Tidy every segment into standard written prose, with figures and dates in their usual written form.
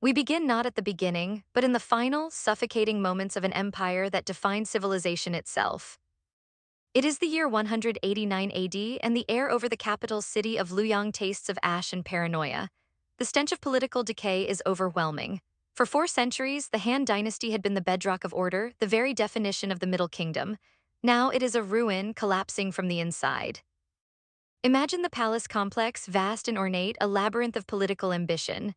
We begin not at the beginning, but in the final, suffocating moments of an empire that defined civilization itself. It is the year 189 AD, and the air over the capital city of Luoyang tastes of ash and paranoia. The stench of political decay is overwhelming. For 4 centuries, the Han Dynasty had been the bedrock of order, the very definition of the Middle Kingdom. Now it is a ruin collapsing from the inside. Imagine the palace complex, vast and ornate, a labyrinth of political ambition.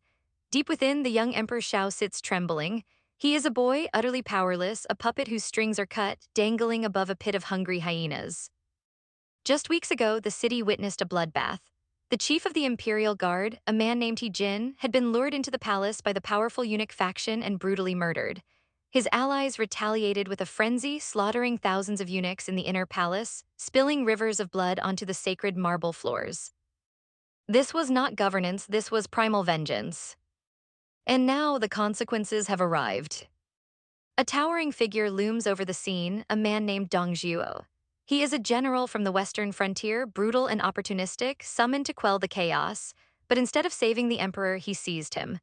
Deep within, the young Emperor Shao sits trembling. He is a boy, utterly powerless, a puppet whose strings are cut, dangling above a pit of hungry hyenas. Just weeks ago, the city witnessed a bloodbath. The chief of the Imperial Guard, a man named Jin, had been lured into the palace by the powerful eunuch faction and brutally murdered. His allies retaliated with a frenzy, slaughtering thousands of eunuchs in the inner palace, spilling rivers of blood onto the sacred marble floors. This was not governance, this was primal vengeance. And now the consequences have arrived. A towering figure looms over the scene, a man named Dong Zhuo. He is a general from the western frontier, brutal and opportunistic, summoned to quell the chaos, but instead of saving the emperor, he seized him.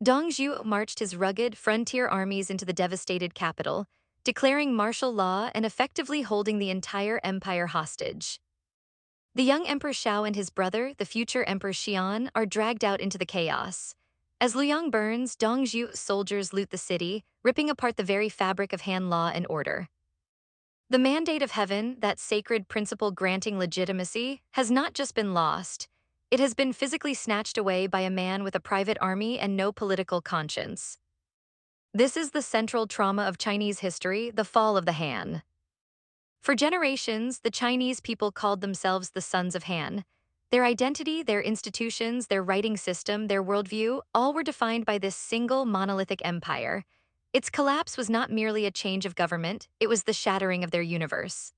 Dong Zhuo marched his rugged frontier armies into the devastated capital, declaring martial law and effectively holding the entire empire hostage. The young Emperor Shao and his brother, the future Emperor Xian, are dragged out into the chaos. As Luoyang burns, Dong Zhuo's soldiers loot the city, ripping apart the very fabric of Han law and order. The mandate of heaven, that sacred principle granting legitimacy, has not just been lost. It has been physically snatched away by a man with a private army and no political conscience. This is the central trauma of Chinese history, the fall of the Han. For generations, the Chinese people called themselves the Sons of Han. Their identity, their institutions, their writing system, their worldview, all were defined by this single monolithic empire. Its collapse was not merely a change of government, it was the shattering of their universe.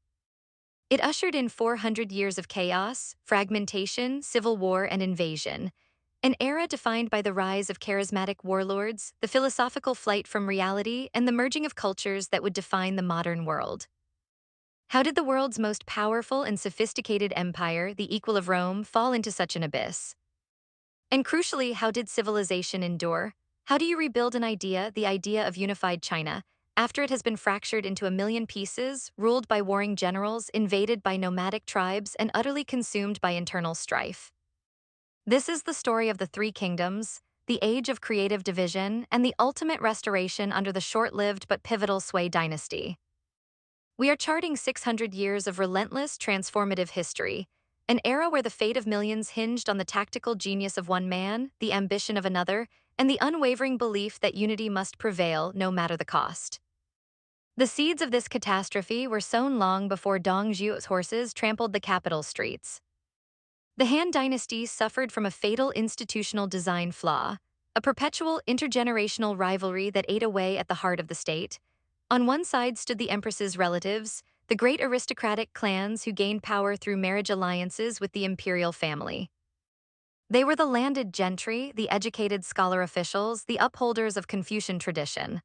It ushered in 400 years of chaos, fragmentation, civil war, and invasion. An era defined by the rise of charismatic warlords, the philosophical flight from reality, and the merging of cultures that would define the modern world. How did the world's most powerful and sophisticated empire, the equal of Rome, fall into such an abyss? And crucially, how did civilization endure? How do you rebuild an idea, the idea of unified China, after it has been fractured into a million pieces, ruled by warring generals, invaded by nomadic tribes, and utterly consumed by internal strife? This is the story of the Three Kingdoms, the age of creative division, and the ultimate restoration under the short-lived but pivotal Sui Dynasty. We are charting 600 years of relentless, transformative history, an era where the fate of millions hinged on the tactical genius of one man, the ambition of another, and the unwavering belief that unity must prevail no matter the cost. The seeds of this catastrophe were sown long before Dong Zhuo's horses trampled the capital streets. The Han Dynasty suffered from a fatal institutional design flaw, a perpetual intergenerational rivalry that ate away at the heart of the state. On one side stood the empress's relatives, the great aristocratic clans who gained power through marriage alliances with the imperial family. They were the landed gentry, the educated scholar officials, the upholders of Confucian tradition.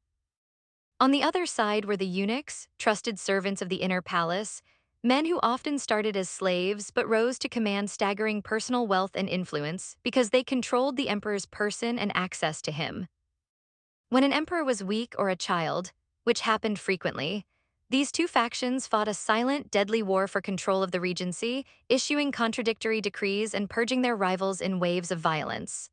On the other side were the eunuchs, trusted servants of the inner palace, men who often started as slaves but rose to command staggering personal wealth and influence because they controlled the emperor's person and access to him. When an emperor was weak or a child, which happened frequently, these two factions fought a silent, deadly war for control of the regency, issuing contradictory decrees and purging their rivals in waves of violence.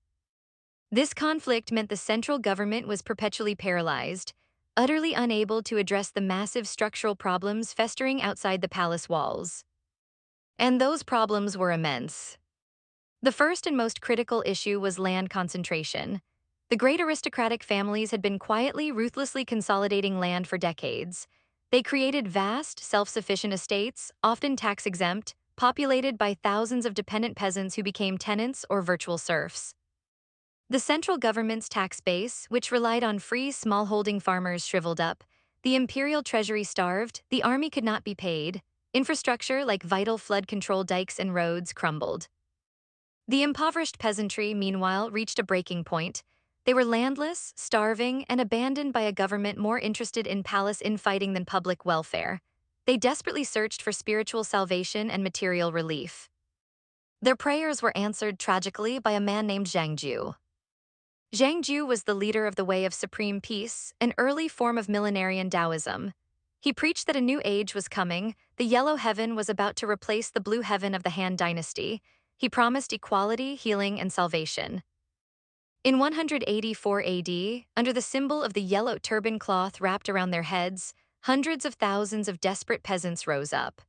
This conflict meant the central government was perpetually paralyzed, utterly unable to address the massive structural problems festering outside the palace walls. And those problems were immense. The first and most critical issue was land concentration. The great aristocratic families had been quietly, ruthlessly consolidating land for decades. They created vast, self-sufficient estates, often tax-exempt, populated by thousands of dependent peasants who became tenants or virtual serfs. The central government's tax base, which relied on free smallholding farmers, shriveled up. The imperial treasury starved, the army could not be paid. Infrastructure like vital flood control dikes and roads crumbled. The impoverished peasantry, meanwhile, reached a breaking point. They were landless, starving, and abandoned by a government more interested in palace infighting than public welfare. They desperately searched for spiritual salvation and material relief. Their prayers were answered tragically by a man named Zhang Ju. Zhang was the leader of the Way of Supreme Peace, an early form of millenarian Taoism. He preached that a new age was coming, the yellow heaven was about to replace the blue heaven of the Han Dynasty. He promised equality, healing, and salvation. In 184 AD, under the symbol of the yellow turban cloth wrapped around their heads, hundreds of thousands of desperate peasants rose up.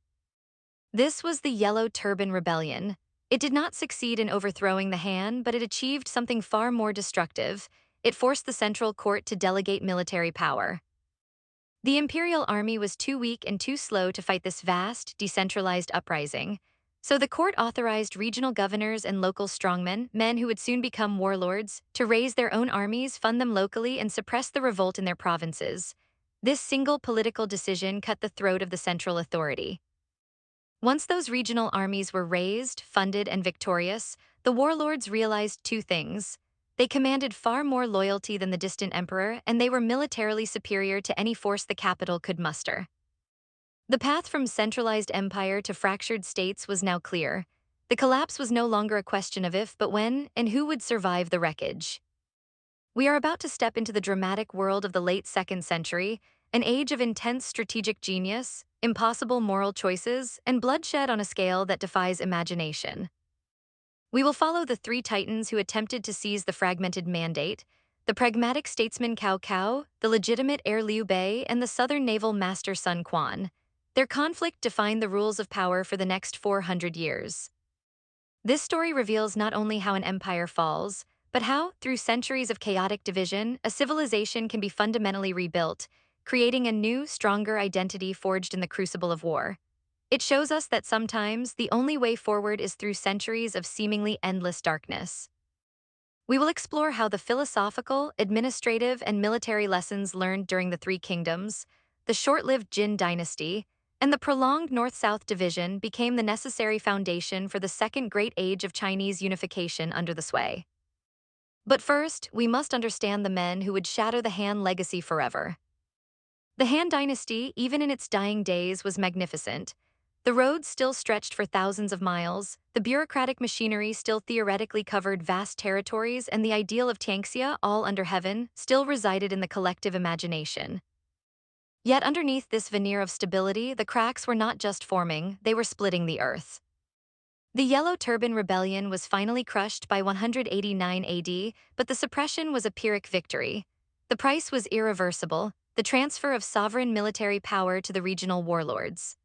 This was the Yellow Turban Rebellion. It did not succeed in overthrowing the Han, but it achieved something far more destructive. It forced the central court to delegate military power. The imperial army was too weak and too slow to fight this vast, decentralized uprising. So the court authorized regional governors and local strongmen, men who would soon become warlords, to raise their own armies, fund them locally, and suppress the revolt in their provinces. This single political decision cut the throat of the central authority. Once those regional armies were raised, funded, and victorious, the warlords realized two things. They commanded far more loyalty than the distant emperor, and they were militarily superior to any force the capital could muster. The path from centralized empire to fractured states was now clear. The collapse was no longer a question of if, but when, and who would survive the wreckage. We are about to step into the dramatic world of the late 2nd century, an age of intense strategic genius, impossible moral choices, and bloodshed on a scale that defies imagination. We will follow the three titans who attempted to seize the fragmented mandate: the pragmatic statesman Cao Cao, the legitimate heir Liu Bei, and the southern naval master Sun Quan. Their conflict defined the rules of power for the next 400 years. This story reveals not only how an empire falls, but how, through centuries of chaotic division, a civilization can be fundamentally rebuilt, creating a new, stronger identity forged in the crucible of war. It shows us that sometimes the only way forward is through centuries of seemingly endless darkness. We will explore how the philosophical, administrative, and military lessons learned during the Three Kingdoms, the short-lived Jin Dynasty, and the prolonged North-South division became the necessary foundation for the Second Great Age of Chinese unification under the Sui. But first, we must understand the men who would shadow the Han legacy forever. The Han Dynasty, even in its dying days, was magnificent. The roads still stretched for thousands of miles, the bureaucratic machinery still theoretically covered vast territories, and the ideal of Tianxia, all under heaven, still resided in the collective imagination. Yet underneath this veneer of stability, the cracks were not just forming, they were splitting the earth. The Yellow Turban Rebellion was finally crushed by 189 AD, but the suppression was a Pyrrhic victory. The price was irreversible: the transfer of sovereign military power to the regional warlords.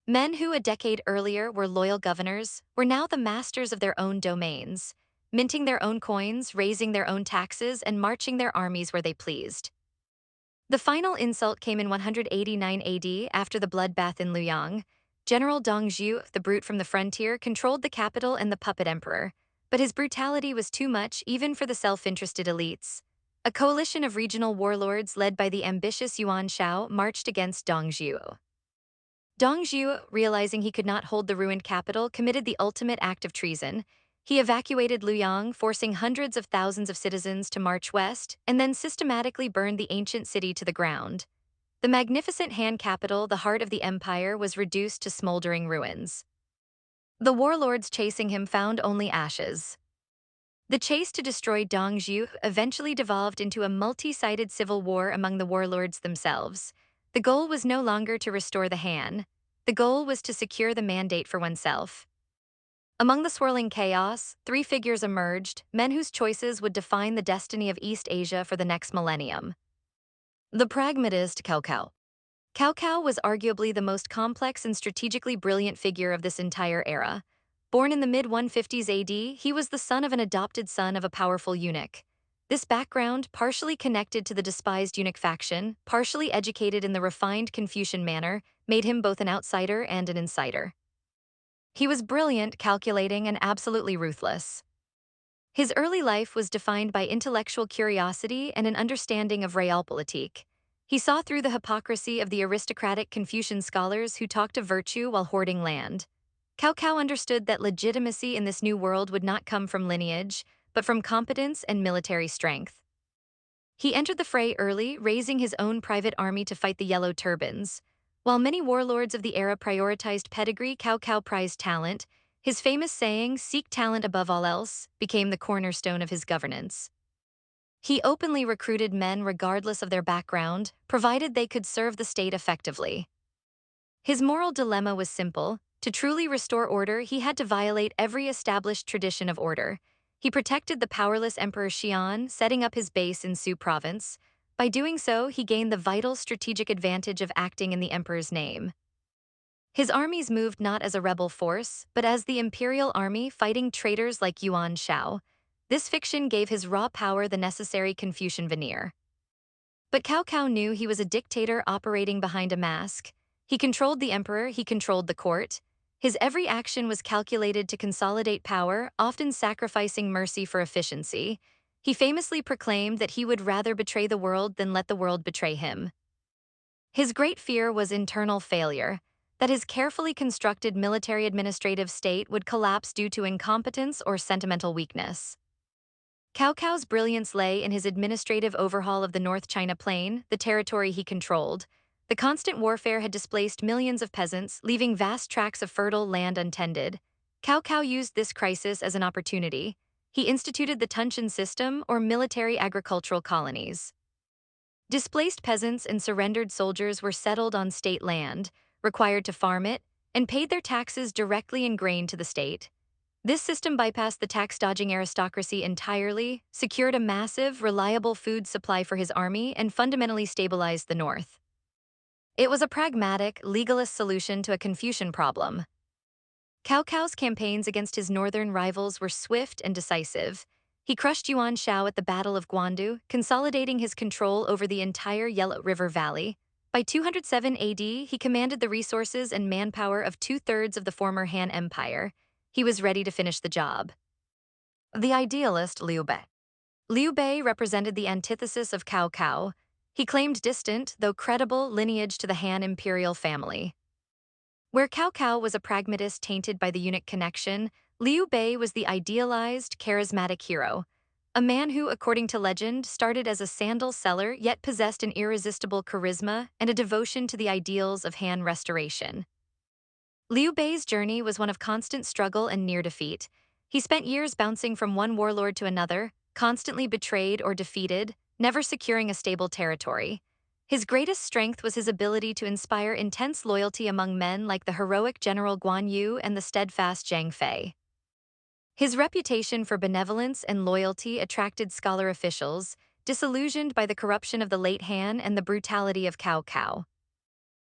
Men who a decade earlier were loyal governors were now the masters of their own domains, minting their own coins, raising their own taxes, and marching their armies where they pleased. The final insult came in 189 AD after the bloodbath in Luoyang. General Dong Zhuge, the brute from the frontier, controlled the capital and the puppet emperor, but his brutality was too much even for the self-interested elites. A coalition of regional warlords led by the ambitious Yuan Shao marched against Dong Zhuge. Dong Zhuge, realizing he could not hold the ruined capital, committed the ultimate act of treason. He evacuated Luoyang, forcing hundreds of thousands of citizens to march west, and then systematically burned the ancient city to the ground. The magnificent Han capital, the heart of the empire, was reduced to smoldering ruins. The warlords chasing him found only ashes. The chase to destroy Dong Zhuge eventually devolved into a multi-sided civil war among the warlords themselves. The goal was no longer to restore the Han. The goal was to secure the mandate for oneself. Among the swirling chaos, three figures emerged, men whose choices would define the destiny of East Asia for the next millennium. The pragmatist Cao Cao. Cao Cao was arguably the most complex and strategically brilliant figure of this entire era. Born in the mid-150s AD, he was the son of an adopted son of a powerful eunuch. This background, partially connected to the despised eunuch faction, partially educated in the refined Confucian manner, made him both an outsider and an insider. He was brilliant, calculating, and absolutely ruthless. His early life was defined by intellectual curiosity and an understanding of realpolitik. He saw through the hypocrisy of the aristocratic Confucian scholars who talked of virtue while hoarding land. Cao Cao understood that legitimacy in this new world would not come from lineage, but from competence and military strength. He entered the fray early, raising his own private army to fight the Yellow Turbans. While many warlords of the era prioritized pedigree, Cao Cao prized talent. His famous saying, "Seek talent above all else," became the cornerstone of his governance. He openly recruited men regardless of their background, provided they could serve the state effectively. His moral dilemma was simple. To truly restore order, he had to violate every established tradition of order. He protected the powerless Emperor Xian, setting up his base in Su province. By doing so, he gained the vital strategic advantage of acting in the emperor's name. His armies moved not as a rebel force, but as the imperial army fighting traitors like Yuan Shao. This fiction gave his raw power the necessary Confucian veneer. But Cao Cao knew he was a dictator operating behind a mask. He controlled the emperor, he controlled the court. His every action was calculated to consolidate power, often sacrificing mercy for efficiency. He famously proclaimed that he would rather betray the world than let the world betray him. His great fear was internal failure, that his carefully constructed military administrative state would collapse due to incompetence or sentimental weakness. Cao Cao's brilliance lay in his administrative overhaul of the North China Plain, the territory he controlled. The constant warfare had displaced millions of peasants, leaving vast tracts of fertile land untended. Cao Cao used this crisis as an opportunity. He instituted the Tunshan system, or military agricultural colonies. Displaced peasants and surrendered soldiers were settled on state land, required to farm it, and paid their taxes directly in grain to the state. This system bypassed the tax-dodging aristocracy entirely, secured a massive, reliable food supply for his army, and fundamentally stabilized the north. It was a pragmatic, legalist solution to a Confucian problem. Cao Cao's campaigns against his northern rivals were swift and decisive. He crushed Yuan Shao at the Battle of Guandu, consolidating his control over the entire Yellow River Valley. By 207 AD, he commanded the resources and manpower of two-thirds of the former Han Empire. He was ready to finish the job. The idealist Liu Bei. Liu Bei represented the antithesis of Cao Cao. He claimed distant, though credible, lineage to the Han imperial family. Where Cao Cao was a pragmatist tainted by the eunuch connection, Liu Bei was the idealized, charismatic hero, a man who, according to legend, started as a sandal seller yet possessed an irresistible charisma and a devotion to the ideals of Han restoration. Liu Bei's journey was one of constant struggle and near defeat. He spent years bouncing from one warlord to another, constantly betrayed or defeated, never securing a stable territory. His greatest strength was his ability to inspire intense loyalty among men like the heroic General Guan Yu and the steadfast Zhang Fei. His reputation for benevolence and loyalty attracted scholar officials, disillusioned by the corruption of the late Han and the brutality of Cao Cao.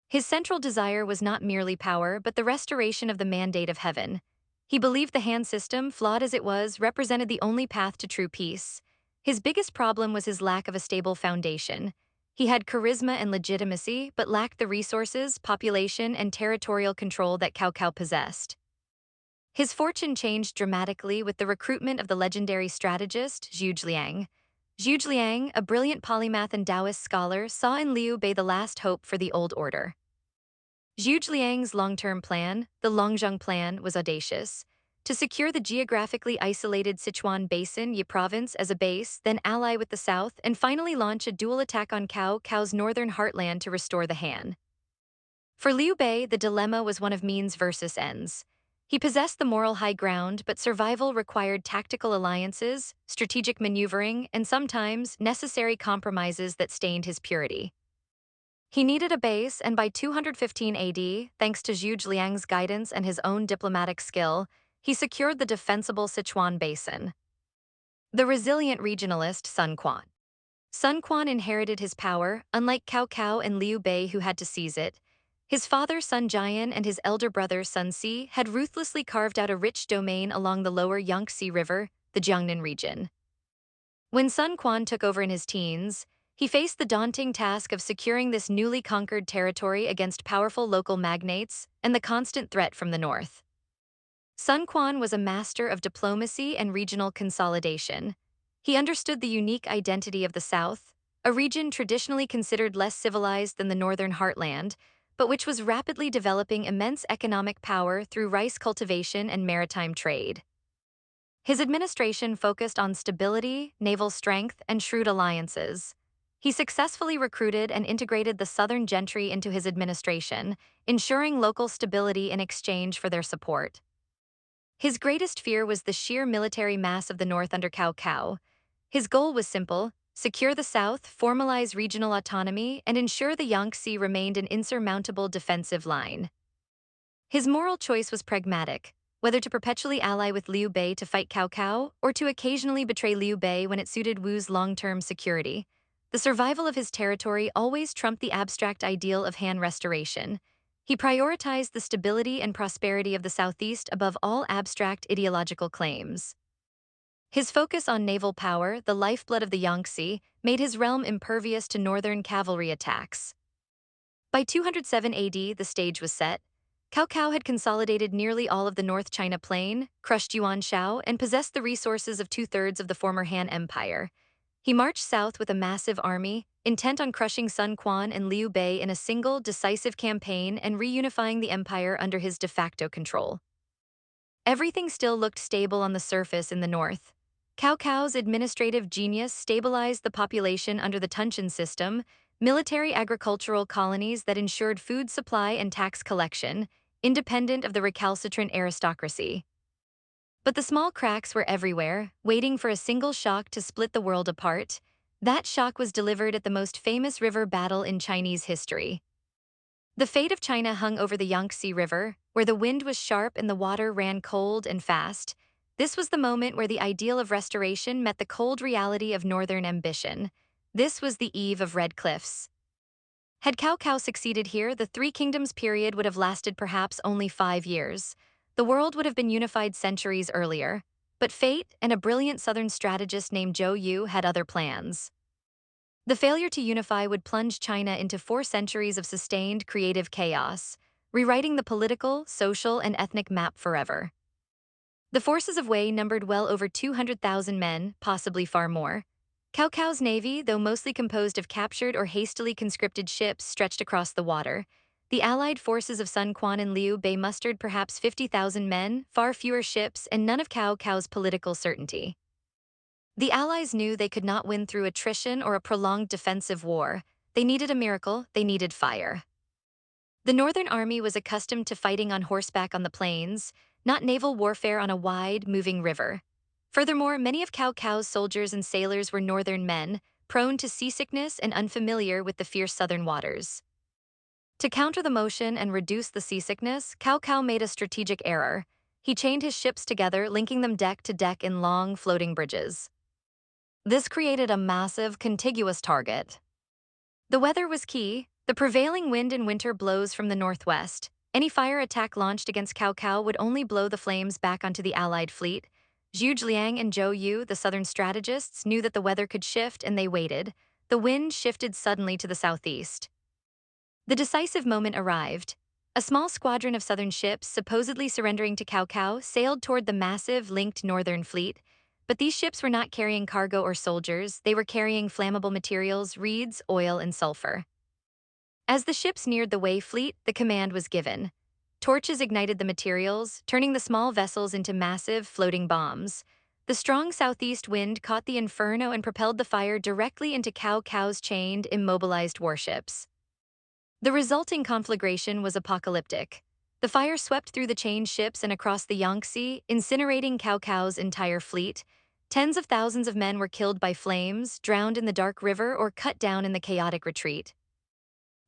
His central desire was not merely power, but the restoration of the mandate of heaven. He believed the Han system, flawed as it was, represented the only path to true peace. His biggest problem was his lack of a stable foundation. He had charisma and legitimacy, but lacked the resources, population, and territorial control that Cao Cao possessed. His fortune changed dramatically with the recruitment of the legendary strategist Zhuge Liang. Zhuge Liang, a brilliant polymath and Taoist scholar, saw in Liu Bei the last hope for the old order. Zhuge Liang's long-term plan, the Longzhong plan, was audacious. To secure the geographically isolated Sichuan Basin Yi province as a base, then ally with the south, and finally launch a dual attack on Cao Cao's northern heartland to restore the Han. For Liu Bei, the dilemma was one of means versus ends. He possessed the moral high ground, but survival required tactical alliances, strategic maneuvering, and sometimes necessary compromises that stained his purity. He needed a base, and by 215 AD, thanks to Zhuge Liang's guidance and his own diplomatic skill, he secured the defensible Sichuan Basin. The resilient regionalist Sun Quan. Sun Quan inherited his power, unlike Cao Cao and Liu Bei who had to seize it. His father Sun Jian and his elder brother Sun Si had ruthlessly carved out a rich domain along the lower Yangtze River, the Jiangnan region. When Sun Quan took over in his teens, he faced the daunting task of securing this newly conquered territory against powerful local magnates and the constant threat from the north. Sun Quan was a master of diplomacy and regional consolidation. He understood the unique identity of the South, a region traditionally considered less civilized than the northern heartland, but which was rapidly developing immense economic power through rice cultivation and maritime trade. His administration focused on stability, naval strength, and shrewd alliances. He successfully recruited and integrated the southern gentry into his administration, ensuring local stability in exchange for their support. His greatest fear was the sheer military mass of the north under Cao Cao. His goal was simple: secure the south, formalize regional autonomy, and ensure the Yangtze remained an insurmountable defensive line. His moral choice was pragmatic: whether to perpetually ally with Liu Bei to fight Cao Cao, or to occasionally betray Liu Bei when it suited Wu's long-term security. The survival of his territory always trumped the abstract ideal of Han restoration. He prioritized the stability and prosperity of the southeast above all abstract ideological claims. His focus on naval power, the lifeblood of the Yangtze, made his realm impervious to northern cavalry attacks. By 207 AD, the stage was set. Cao Cao had consolidated nearly all of the North China Plain, crushed Yuan Shao, and possessed the resources of two-thirds of the former Han Empire. He marched south with a massive army, intent on crushing Sun Quan and Liu Bei in a single, decisive campaign and reunifying the empire under his de facto control. Everything still looked stable on the surface in the north. Cao Cao's administrative genius stabilized the population under the Tuntian system, military agricultural colonies that ensured food supply and tax collection, independent of the recalcitrant aristocracy. But the small cracks were everywhere, waiting for a single shock to split the world apart. That shock was delivered at the most famous river battle in Chinese history. The fate of China hung over the Yangtze River, where the wind was sharp and the water ran cold and fast. This was the moment where the ideal of restoration met the cold reality of northern ambition. This was the eve of Red Cliffs. Had Cao Cao succeeded here, the Three Kingdoms period would have lasted perhaps only 5 years. The world would have been unified centuries earlier. But fate and a brilliant southern strategist named Zhou Yu had other plans. The failure to unify would plunge China into 4 centuries of sustained creative chaos, rewriting the political, social, and ethnic map forever. The forces of Wei numbered well over 200,000 men, possibly far more. Cao Cao's navy, though mostly composed of captured or hastily conscripted ships, stretched across the water. The allied forces of Sun Quan and Liu Bei mustered perhaps 50,000 men, far fewer ships, and none of Cao Cao's political certainty. The Allies knew they could not win through attrition or a prolonged defensive war. They needed a miracle, they needed fire. The Northern Army was accustomed to fighting on horseback on the plains, not naval warfare on a wide, moving river. Furthermore, many of Cao Cao's soldiers and sailors were northern men, prone to seasickness and unfamiliar with the fierce southern waters. To counter the motion and reduce the seasickness, Cao Cao made a strategic error. He chained his ships together, linking them deck to deck in long, floating bridges. This created a massive, contiguous target. The weather was key. The prevailing wind in winter blows from the northwest. Any fire attack launched against Cao Cao would only blow the flames back onto the Allied fleet. Zhuge Liang and Zhou Yu, the southern strategists, knew that the weather could shift, and they waited. The wind shifted suddenly to the southeast. The decisive moment arrived. A small squadron of southern ships, supposedly surrendering to Cao Cao, sailed toward the massive, linked northern fleet. But these ships were not carrying cargo or soldiers. They were carrying flammable materials, reeds, oil, and sulfur. As the ships neared the Wei fleet, the command was given. Torches ignited the materials, turning the small vessels into massive, floating bombs. The strong southeast wind caught the inferno and propelled the fire directly into Cao Cao's chained, immobilized warships. The resulting conflagration was apocalyptic. The fire swept through the chained ships and across the Yangtze, incinerating Cao Cao's entire fleet. Tens of thousands of men were killed by flames, drowned in the dark river, or cut down in the chaotic retreat.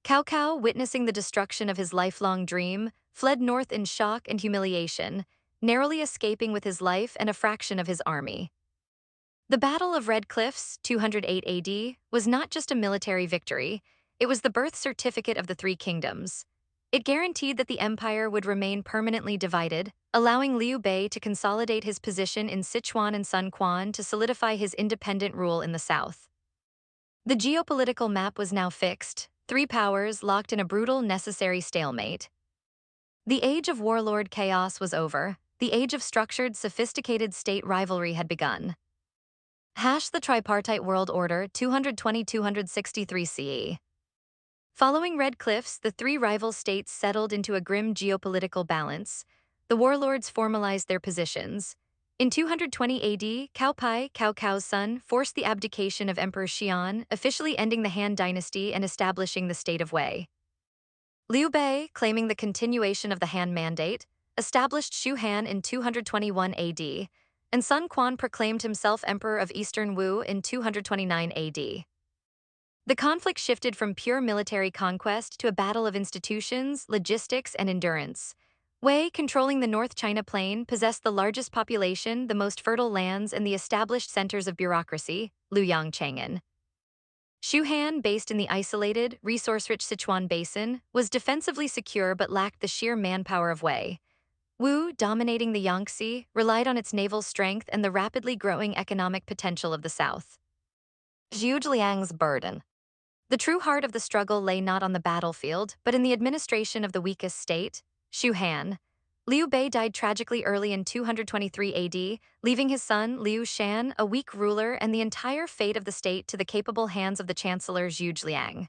Cao Cao, witnessing the destruction of his lifelong dream, fled north in shock and humiliation, narrowly escaping with his life and a fraction of his army. The Battle of Red Cliffs, 208 AD, was not just a military victory. It was the birth certificate of the Three Kingdoms. It guaranteed that the empire would remain permanently divided, allowing Liu Bei to consolidate his position in Sichuan and Sun Quan to solidify his independent rule in the south. The geopolitical map was now fixed, 3 powers locked in a brutal, necessary stalemate. The age of warlord chaos was over. The age of structured, sophisticated state rivalry had begun. The Tripartite World Order, 220-263 CE. Following Red Cliffs, the 3 rival states settled into a grim geopolitical balance. The warlords formalized their positions. In 220 AD, Cao Cao's son, forced the abdication of Emperor Xian, officially ending the Han Dynasty and establishing the state of Wei. Liu Bei, claiming the continuation of the Han Mandate, established Shu Han in 221 AD. and Sun Quan proclaimed himself Emperor of Eastern Wu in 229 AD. The conflict shifted from pure military conquest to a battle of institutions, logistics, and endurance. Wei, controlling the North China Plain, possessed the largest population, the most fertile lands, and the established centers of bureaucracy, Luoyang Chang'an. Shu Han, based in the isolated, resource-rich Sichuan Basin, was defensively secure but lacked the sheer manpower of Wei. Wu, dominating the Yangtze, relied on its naval strength and the rapidly growing economic potential of the south. Zhuge Liang's burden. The true heart of the struggle lay not on the battlefield, but in the administration of the weakest state, Shu Han. Liu Bei died tragically early in 223 AD, leaving his son, Liu Shan, a weak ruler and the entire fate of the state to the capable hands of the chancellor Zhuge Liang.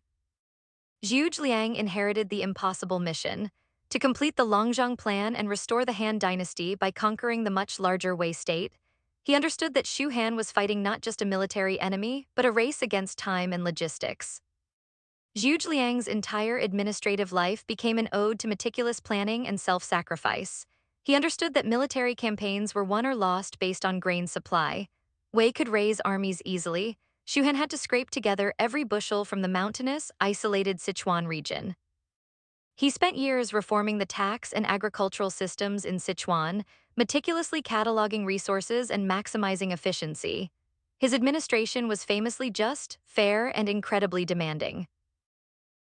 Zhuge Liang inherited the impossible mission to complete the Longzhong plan and restore the Han Dynasty by conquering the much larger Wei state. He understood that Shu Han was fighting not just a military enemy, but a race against time and logistics. Zhuge Liang's entire administrative life became an ode to meticulous planning and self-sacrifice. He understood that military campaigns were won or lost based on grain supply. Wei could raise armies easily. Shu Han had to scrape together every bushel from the mountainous, isolated Sichuan region. He spent years reforming the tax and agricultural systems in Sichuan, meticulously cataloging resources and maximizing efficiency. His administration was famously just, fair, and incredibly demanding.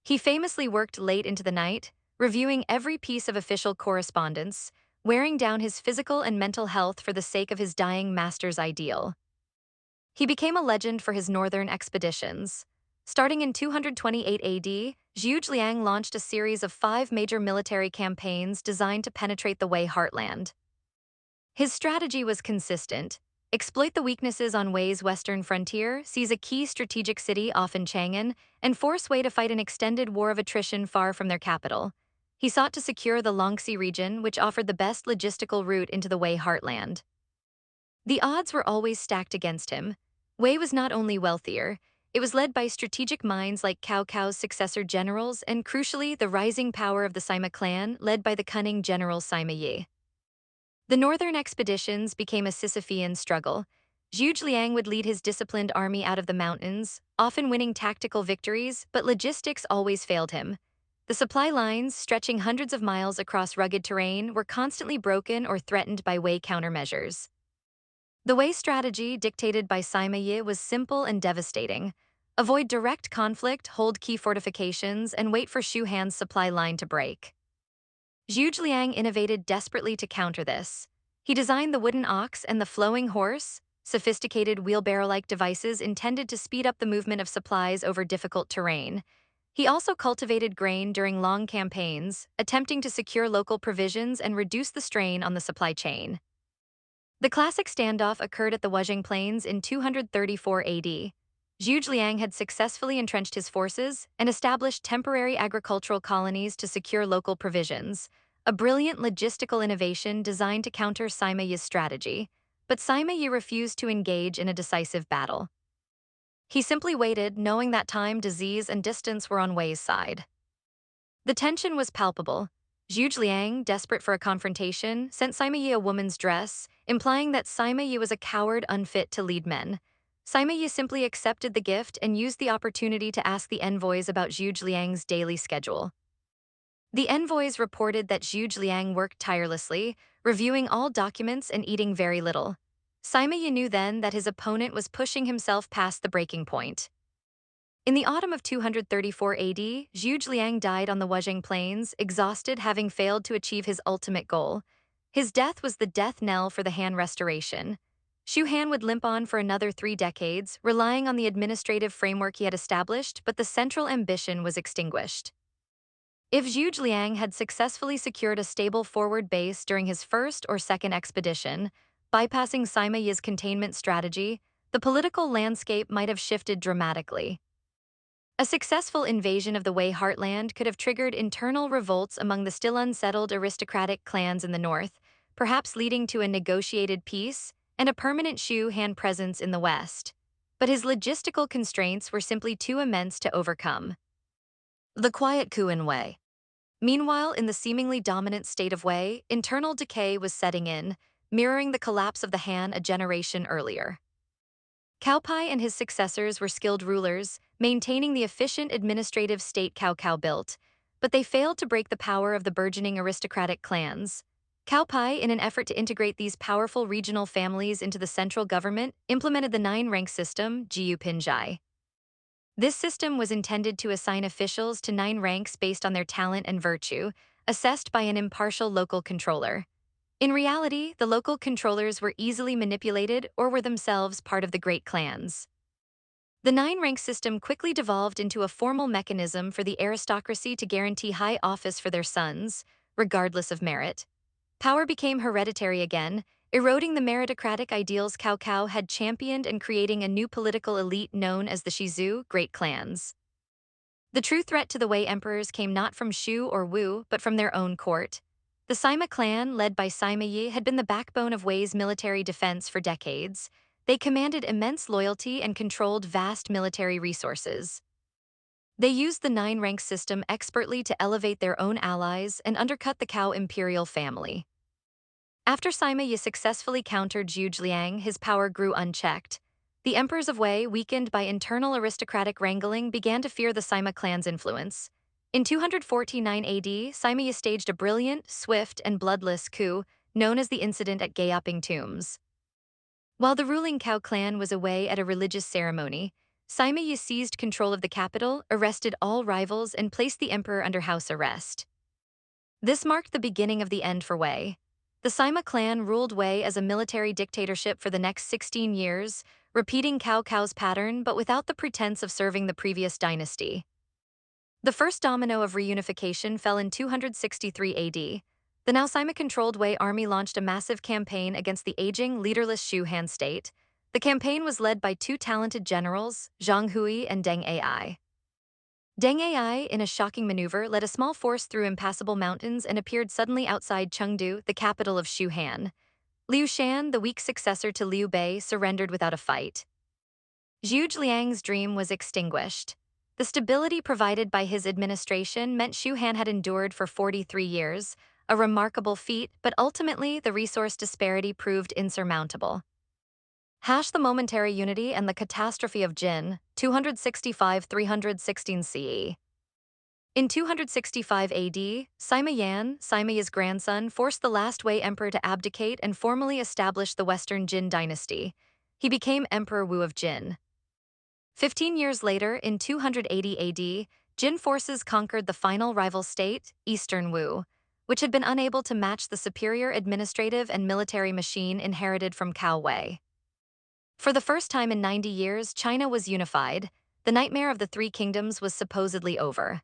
He famously worked late into the night, reviewing every piece of official correspondence, wearing down his physical and mental health for the sake of his dying master's ideal. He became a legend for his northern expeditions. Starting in 228 AD, Zhuge Liang launched a series of 5 major military campaigns designed to penetrate the Wei heartland. His strategy was consistent: exploit the weaknesses on Wei's western frontier, seize a key strategic city off in Chang'an, and force Wei to fight an extended war of attrition far from their capital. He sought to secure the Yangtze region, which offered the best logistical route into the Wei heartland. The odds were always stacked against him. Wei was not only wealthier, it was led by strategic minds like Cao Cao's successor generals and, crucially, the rising power of the Sima clan, led by the cunning general Sima Yi. The northern expeditions became a Sisyphean struggle. Zhuge Liang would lead his disciplined army out of the mountains, often winning tactical victories, but logistics always failed him. The supply lines, stretching hundreds of miles across rugged terrain, were constantly broken or threatened by Wei countermeasures. The Wei strategy, dictated by Sima Yi, was simple and devastating. Avoid direct conflict, hold key fortifications, and wait for Shu Han's supply line to break. Zhuge Liang innovated desperately to counter this. He designed the wooden ox and the flowing horse, sophisticated wheelbarrow-like devices intended to speed up the movement of supplies over difficult terrain. He also cultivated grain during long campaigns, attempting to secure local provisions and reduce the strain on the supply chain. The classic standoff occurred at the Luoyang Plains in 234 AD. Zhuge Liang had successfully entrenched his forces and established temporary agricultural colonies to secure local provisions, a brilliant logistical innovation designed to counter Sima Yi's strategy. But Sima Yi refused to engage in a decisive battle. He simply waited, knowing that time, disease, and distance were on Wei's side. The tension was palpable. Zhuge Liang, desperate for a confrontation, sent Sima Yi a woman's dress, implying that Sima Yi was a coward unfit to lead men. Sima Yi simply accepted the gift and used the opportunity to ask the envoys about Zhuge Liang's daily schedule. The envoys reported that Zhuge Liang worked tirelessly, reviewing all documents and eating very little. Sima Yi knew then that his opponent was pushing himself past the breaking point. In the autumn of 234 AD, Zhuge Liang died on the Luoyang Plains, exhausted, having failed to achieve his ultimate goal. His death was the death knell for the Han restoration. Shu Han would limp on for another 3 decades, relying on the administrative framework he had established, but the central ambition was extinguished. If Zhuge Liang had successfully secured a stable forward base during his first or second expedition, bypassing Sima Yi's containment strategy, the political landscape might have shifted dramatically. A successful invasion of the Wei heartland could have triggered internal revolts among the still unsettled aristocratic clans in the north, perhaps leading to a negotiated peace and a permanent Shu Han presence in the west. But his logistical constraints were simply too immense to overcome. The quiet coup in Wei. Meanwhile, in the seemingly dominant state of Wei, internal decay was setting in. mirroring the collapse of the Han a generation earlier. Cao Pai and his successors were skilled rulers, maintaining the efficient administrative state Cao Cao built, but they failed to break the power of the burgeoning aristocratic clans. Cao Pai, in an effort to integrate these powerful regional families into the central government, implemented the nine-rank system, Jiu Pinjai. This system was intended to assign officials to 9 ranks based on their talent and virtue, assessed by an impartial local controller. In reality, the local controllers were easily manipulated or were themselves part of the great clans. The 9-rank system quickly devolved into a formal mechanism for the aristocracy to guarantee high office for their sons, regardless of merit. Power became hereditary again, eroding the meritocratic ideals Cao Cao had championed and creating a new political elite known as the Shizu Great Clans. The true threat to the Wei emperors came not from Shu or Wu, but from their own court. The Sima clan, led by Sima Yi, had been the backbone of Wei's military defense for decades. They commanded immense loyalty and controlled vast military resources. They used the 9-rank system expertly to elevate their own allies and undercut the Cao imperial family. After Sima Yi successfully countered Zhuge Liang, his power grew unchecked. The emperors of Wei, weakened by internal aristocratic wrangling, began to fear the Sima clan's influence. In 249 AD, Sima Yi staged a brilliant, swift, and bloodless coup, known as the incident at Gayaping Tombs. While the ruling Cao clan was away at a religious ceremony, Sima Yi seized control of the capital, arrested all rivals, and placed the emperor under house arrest. This marked the beginning of the end for Wei. The Sima clan ruled Wei as a military dictatorship for the next 16 years, repeating Cao Cao's pattern but without the pretense of serving the previous dynasty. The first domino of reunification fell in 263 AD. The now Sima-controlled Wei army launched a massive campaign against the aging, leaderless Shu Han state. The campaign was led by 2 talented generals, Zhang Hui and Deng Ai. Deng Ai, in a shocking maneuver, led a small force through impassable mountains and appeared suddenly outside Chengdu, the capital of Shu Han. Liu Shan, the weak successor to Liu Bei, surrendered without a fight. Zhuge Liang's dream was extinguished. The stability provided by his administration meant Shu Han had endured for 43 years, a remarkable feat, but ultimately the resource disparity proved insurmountable. The momentary unity and the catastrophe of Jin, 265–316 CE. In 265 AD, Sima Yan, Sima Yi's grandson, forced the last Wei emperor to abdicate and formally establish the Western Jin Dynasty. He became Emperor Wu of Jin. 15 years later, in 280 AD, Jin forces conquered the final rival state, Eastern Wu, which had been unable to match the superior administrative and military machine inherited from Cao Wei. For the first time in 90 years, China was unified. The nightmare of the 3 kingdoms was supposedly over.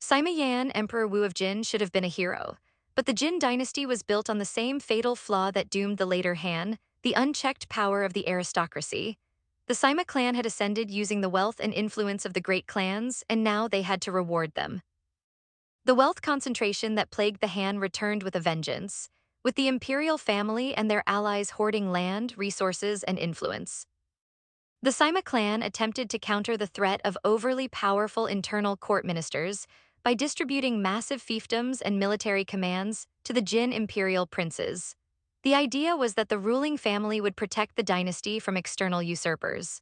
Sima Yan, Emperor Wu of Jin, should have been a hero, but the Jin dynasty was built on the same fatal flaw that doomed the later Han, the unchecked power of the aristocracy. The Sima clan had ascended using the wealth and influence of the great clans, and now they had to reward them. The wealth concentration that plagued the Han returned with a vengeance, with the imperial family and their allies hoarding land, resources, and influence. The Sima clan attempted to counter the threat of overly powerful internal court ministers by distributing massive fiefdoms and military commands to the Jin imperial princes. The idea was that the ruling family would protect the dynasty from external usurpers.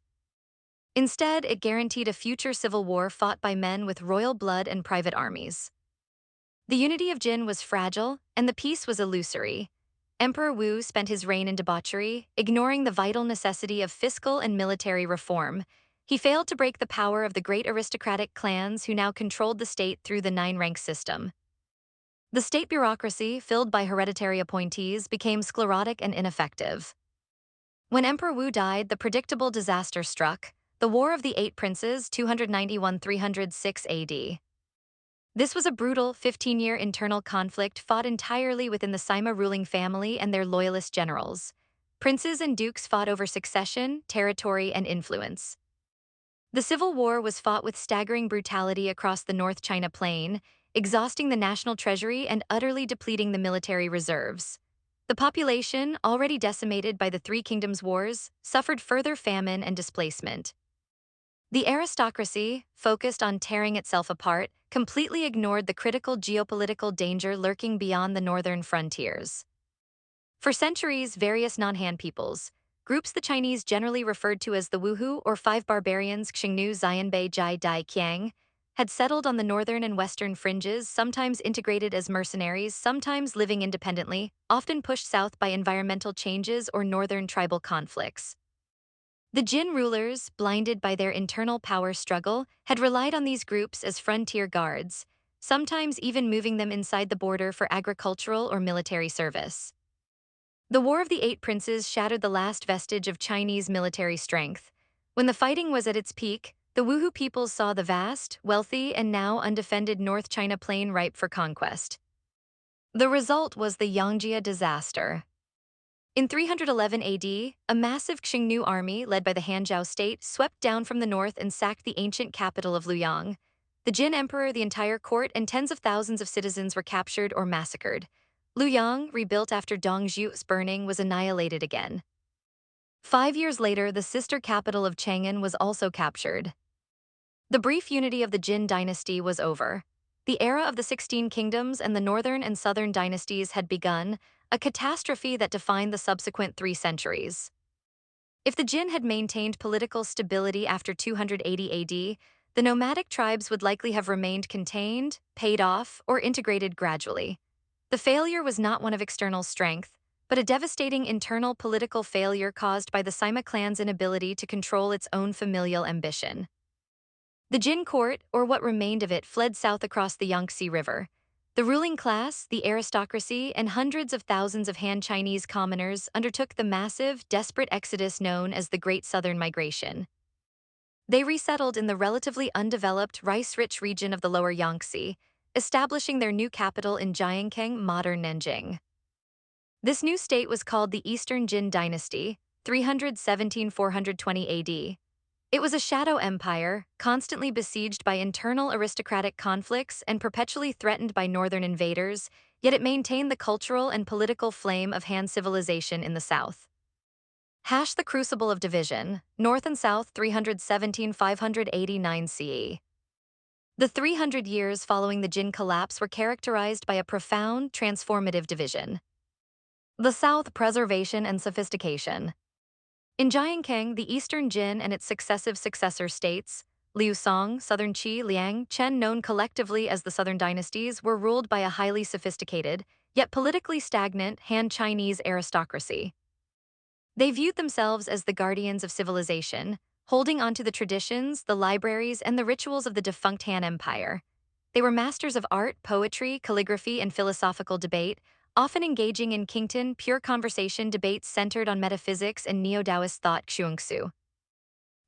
Instead, it guaranteed a future civil war fought by men with royal blood and private armies. The unity of Jin was fragile, and the peace was illusory. Emperor Wu spent his reign in debauchery, ignoring the vital necessity of fiscal and military reform. He failed to break the power of the great aristocratic clans who now controlled the state through the 9-rank system. The state bureaucracy, filled by hereditary appointees, became sclerotic and ineffective. When Emperor Wu died, the predictable disaster struck, the War of the 8 Princes, 291–306 AD. This was a brutal 15-year internal conflict fought entirely within the Sima ruling family and their loyalist generals. Princes and dukes fought over succession, territory, and influence. The civil war was fought with staggering brutality across the North China Plain, exhausting the national treasury and utterly depleting the military reserves. The population, already decimated by the 3 Kingdoms Wars, suffered further famine and displacement. The aristocracy, focused on tearing itself apart, completely ignored the critical geopolitical danger lurking beyond the northern frontiers. For centuries, various non-Han peoples, groups the Chinese generally referred to as the Wuhu or Five Barbarians Xingnu Xianbei Jai Dai Qiang, had settled on the northern and western fringes, sometimes integrated as mercenaries, sometimes living independently, often pushed south by environmental changes or northern tribal conflicts. The Jin rulers, blinded by their internal power struggle, had relied on these groups as frontier guards, sometimes even moving them inside the border for agricultural or military service. The War of the Eight Princes shattered the last vestige of Chinese military strength. When the fighting was at its peak, the Wuhu peoples saw the vast, wealthy, and now undefended North China plain ripe for conquest. The result was the Yangtze disaster. In 311 AD, a massive Xingnu army led by the Hanzhou state swept down from the north and sacked the ancient capital of Luoyang. The Jin emperor, the entire court, and tens of thousands of citizens were captured or massacred. Luoyang, rebuilt after Dongzhu's burning, was annihilated again. 5 years later, the sister capital of Chang'an was also captured. The brief unity of the Jin dynasty was over. The era of the 16 kingdoms and the Northern and Southern dynasties had begun, a catastrophe that defined the subsequent 3 centuries. If the Jin had maintained political stability after 280 AD, the nomadic tribes would likely have remained contained, paid off, or integrated gradually. The failure was not one of external strength, but a devastating internal political failure caused by the Sima clan's inability to control its own familial ambition. The Jin court, or what remained of it, fled south across the Yangtze River. The ruling class, the aristocracy, and hundreds of thousands of Han Chinese commoners undertook the massive, desperate exodus known as the Great Southern Migration. They resettled in the relatively undeveloped, rice-rich region of the lower Yangtze, establishing their new capital in Jiangkang, modern Nanjing. This new state was called the Eastern Jin Dynasty, 317–420 AD. It was a shadow empire, constantly besieged by internal aristocratic conflicts and perpetually threatened by northern invaders, yet it maintained the cultural and political flame of Han civilization in the south. The Crucible of Division, North and South 317–589 CE. The 300 years following the Jin collapse were characterized by a profound, transformative division. The South, preservation and sophistication. In Jiangkang, the Eastern Jin and its successive successor states, Liu Song, Southern Qi, Liang, Chen, known collectively as the Southern Dynasties, were ruled by a highly sophisticated, yet politically stagnant, Han Chinese aristocracy. They viewed themselves as the guardians of civilization, holding onto the traditions, the libraries, and the rituals of the defunct Han Empire. They were masters of art, poetry, calligraphy, and philosophical debate, often engaging in Qingtan, pure conversation debates centered on metaphysics and Neo-Taoist thought Xuanxu.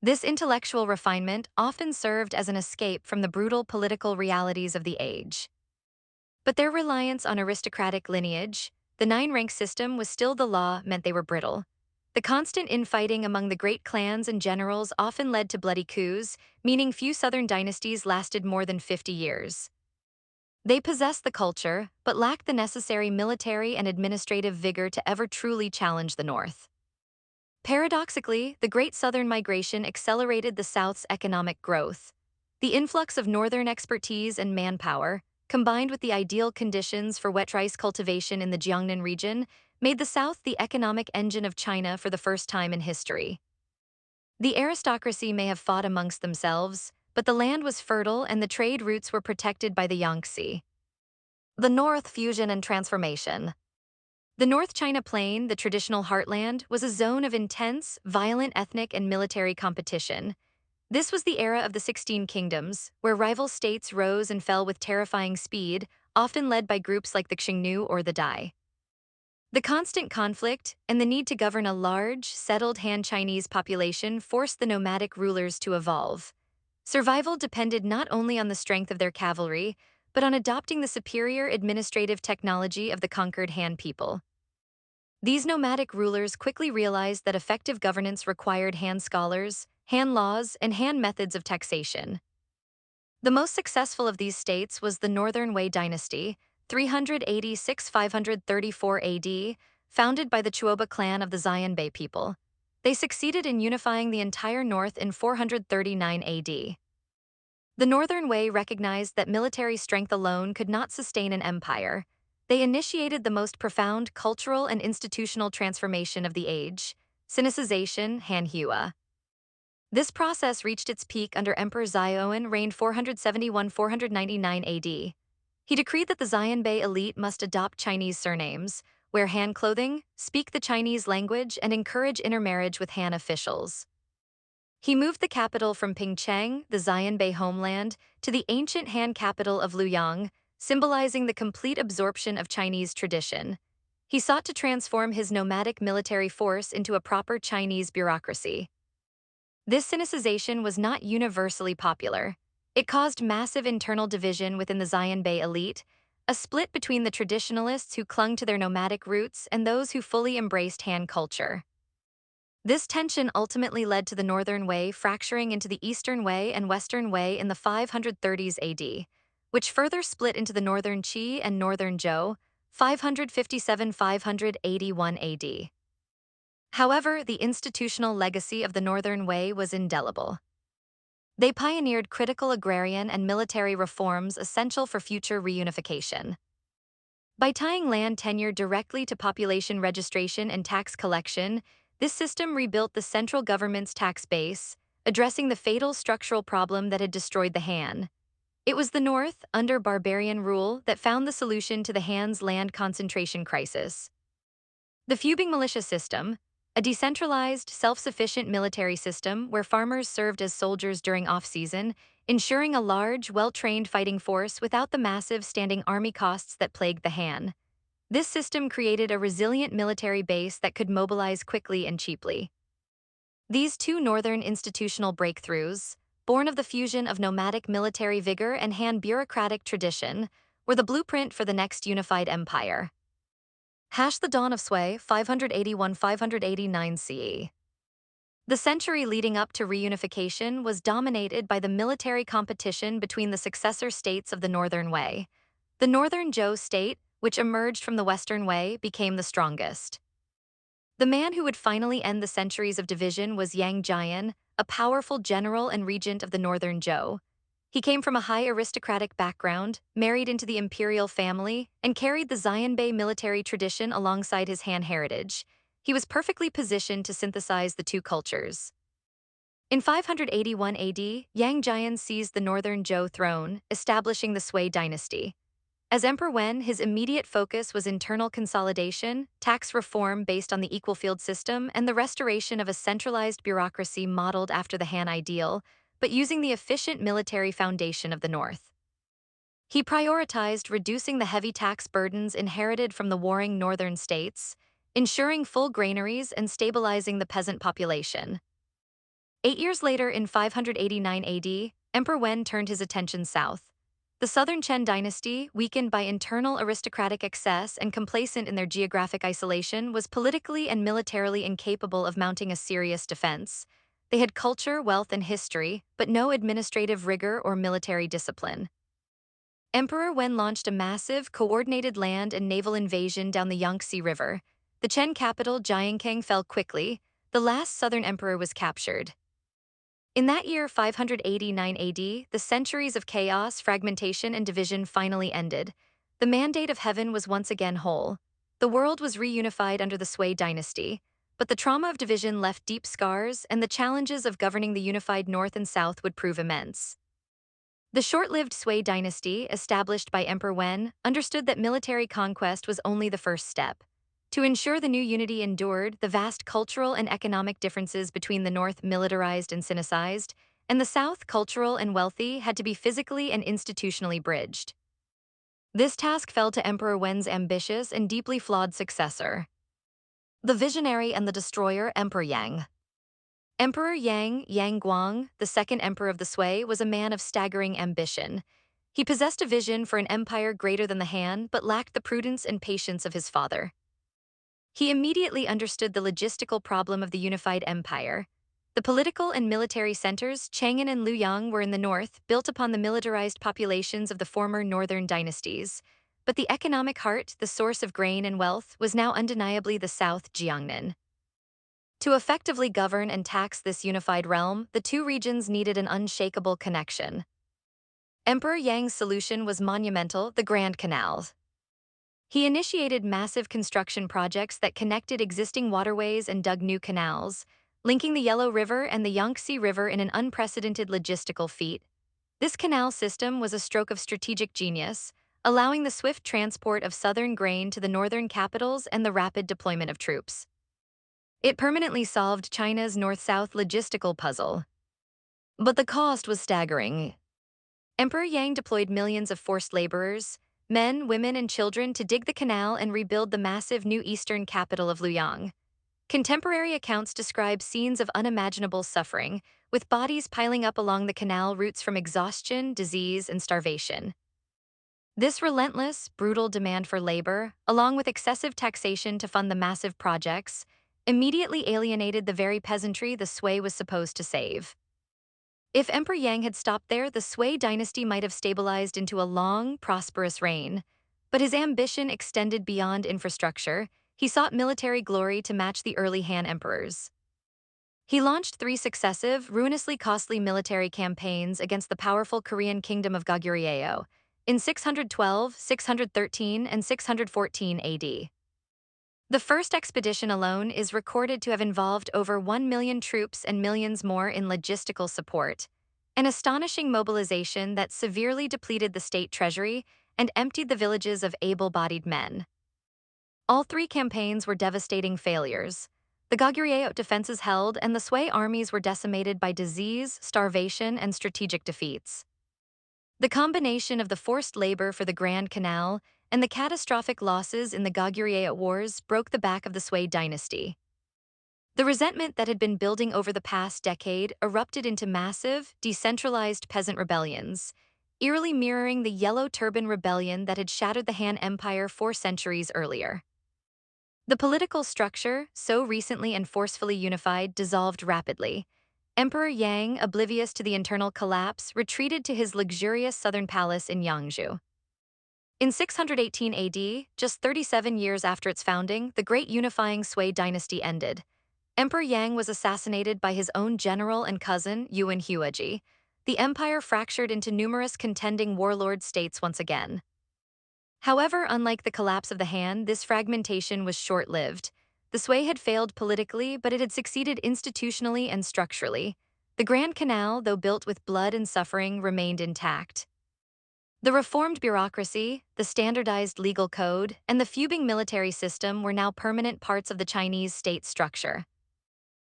This intellectual refinement often served as an escape from the brutal political realities of the age. But their reliance on aristocratic lineage, the nine-rank system was still the law, meant they were brittle. The constant infighting among the great clans and generals often led to bloody coups, meaning few southern dynasties lasted more than 50 years. They possessed the culture, but lacked the necessary military and administrative vigor to ever truly challenge the North. Paradoxically, the Great Southern Migration accelerated the South's economic growth. The influx of northern expertise and manpower, combined with the ideal conditions for wet rice cultivation in the Jiangnan region, made the South the economic engine of China for the first time in history. The aristocracy may have fought amongst themselves, but the land was fertile and the trade routes were protected by the Yangtze. The North, fusion and transformation. The North China Plain, the traditional heartland, was a zone of intense, violent ethnic and military competition. This was the era of the 16 kingdoms, where rival states rose and fell with terrifying speed, often led by groups like the Xingnu or the Dai. The constant conflict and the need to govern a large, settled Han Chinese population forced the nomadic rulers to evolve. Survival depended not only on the strength of their cavalry, but on adopting the superior administrative technology of the conquered Han people. These nomadic rulers quickly realized that effective governance required Han scholars, Han laws, and Han methods of taxation. The most successful of these states was the Northern Wei Dynasty, 386–534 AD, founded by the Chuoba clan of the Xianbei people. They succeeded in unifying the entire north in 439 AD. The Northern Wei recognized that military strength alone could not sustain an empire. They initiated the most profound cultural and institutional transformation of the age, Sinicization, Han. This process reached its peak under Emperor Zhou, reigned 471–499 AD. He decreed that the Xianbei elite must adopt Chinese surnames, wear Han clothing, speak the Chinese language, and encourage intermarriage with Han officials. He moved the capital from Pingcheng, the Xianbei homeland, to the ancient Han capital of Luoyang, symbolizing the complete absorption of Chinese tradition. He sought to transform his nomadic military force into a proper Chinese bureaucracy. This Sinicization was not universally popular. It caused massive internal division within the Xianbei elite, a split between the traditionalists who clung to their nomadic roots and those who fully embraced Han culture. This tension ultimately led to the Northern Wei fracturing into the Eastern Wei and Western Wei in the 530s AD, which further split into the Northern Qi and Northern Zhou, 557–581 AD. However, the institutional legacy of the Northern Wei was indelible. They pioneered critical agrarian and military reforms essential for future reunification. By tying land tenure directly to population registration and tax collection, this system rebuilt the central government's tax base, addressing the fatal structural problem that had destroyed the Han. It was the North, under barbarian rule, that found the solution to the Han's land concentration crisis. The Fubing militia system, a decentralized, self-sufficient military system where farmers served as soldiers during off-season, ensuring a large, well-trained fighting force without the massive standing army costs that plagued the Han. This system created a resilient military base that could mobilize quickly and cheaply. These two northern institutional breakthroughs, born of the fusion of nomadic military vigor and Han bureaucratic tradition, were the blueprint for the next unified empire. The dawn of Sui, 581–589 CE. The century leading up to reunification was dominated by the military competition between the successor states of the Northern Wei. The Northern Zhou state, which emerged from the Western Wei, became the strongest. The man who would finally end the centuries of division was Yangtze, a powerful general and regent of the Northern Zhou. He came from a high aristocratic background, married into the Imperial family, and carried the Xianbei military tradition alongside his Han heritage. He was perfectly positioned to synthesize the two cultures. In 581 AD, Yangtze seized the Northern Zhou throne, establishing the Sui Dynasty. As Emperor Wen, his immediate focus was internal consolidation, tax reform based on the equal field system, and the restoration of a centralized bureaucracy modeled after the Han ideal, but using the efficient military foundation of the North. He prioritized reducing the heavy tax burdens inherited from the warring northern states, ensuring full granaries and stabilizing the peasant population. 8 years later, in 589 AD, Emperor Wen turned his attention south. The Southern Chen dynasty, weakened by internal aristocratic excess and complacent in their geographic isolation, was politically and militarily incapable of mounting a serious defense. They had culture, wealth, and history, but no administrative rigor or military discipline. Emperor Wen launched a massive, coordinated land and naval invasion down the Yangtze River. The Chen capital, Jiankang, fell quickly. The last southern emperor was captured. In that year, 589 AD, the centuries of chaos, fragmentation, and division finally ended. The mandate of heaven was once again whole. The world was reunified under the Sui Dynasty, but the trauma of division left deep scars, and the challenges of governing the unified North and South would prove immense. The short-lived Sui Dynasty, established by Emperor Wen, understood that military conquest was only the first step. To ensure the new unity endured, the vast cultural and economic differences between the North, militarized and Sinicized, and the South, cultural and wealthy, had to be physically and institutionally bridged. This task fell to Emperor Wen's ambitious and deeply flawed successor, the visionary and the destroyer, Emperor Yang. Emperor Yang Guang, the second emperor of the Sui, was a man of staggering ambition. He possessed a vision for an empire greater than the Han, but lacked the prudence and patience of his father. He immediately understood the logistical problem of the unified empire. The political and military centers, Chang'an and Luoyang, were in the north, built upon the militarized populations of the former northern dynasties. But the economic heart, the source of grain and wealth, was now undeniably the south, Jiangnan. To effectively govern and tax this unified realm, the two regions needed an unshakable connection. Emperor Yang's solution was monumental: the Grand Canal. He initiated massive construction projects that connected existing waterways and dug new canals, linking the Yellow River and the Yangtze River in an unprecedented logistical feat. This canal system was a stroke of strategic genius, allowing the swift transport of southern grain to the northern capitals and the rapid deployment of troops. It permanently solved China's north-south logistical puzzle. But the cost was staggering. Emperor Yang deployed millions of forced laborers, men, women, and children to dig the canal and rebuild the massive new eastern capital of Luoyang. Contemporary accounts describe scenes of unimaginable suffering, with bodies piling up along the canal routes from exhaustion, disease, and starvation. This relentless, brutal demand for labor, along with excessive taxation to fund the massive projects, immediately alienated the very peasantry the Sui was supposed to save. If Emperor Yang had stopped there, the Sui dynasty might have stabilized into a long, prosperous reign. But his ambition extended beyond infrastructure. He sought military glory to match the early Han emperors. He launched 3 successive, ruinously costly military campaigns against the powerful Korean kingdom of Goguryeo in 612, 613, and 614 AD. The first expedition alone is recorded to have involved over 1 million troops and millions more in logistical support, an astonishing mobilization that severely depleted the state treasury and emptied the villages of able-bodied men. All 3 campaigns were devastating failures. The Goguryeo defenses held, and the Sui armies were decimated by disease, starvation, and strategic defeats. The combination of the forced labor for the Grand Canal and the catastrophic losses in the Goguryeo Wars broke the back of the Sui dynasty. The resentment that had been building over the past decade erupted into massive, decentralized peasant rebellions, eerily mirroring the Yellow Turban Rebellion that had shattered the Han Empire 4 centuries earlier. The political structure, so recently and forcefully unified, dissolved rapidly. Emperor Yang, oblivious to the internal collapse, retreated to his luxurious southern palace in Yangtze. In 618 AD, just 37 years after its founding, the great unifying Sui dynasty ended. Emperor Yang was assassinated by his own general and cousin, Yuan Huaji. The empire fractured into numerous contending warlord states once again. However, unlike the collapse of the Han, this fragmentation was short-lived. The Sui had failed politically, but it had succeeded institutionally and structurally. The Grand Canal, though built with blood and suffering, remained intact. The reformed bureaucracy, the standardized legal code, and the fuming military system were now permanent parts of the Chinese state structure.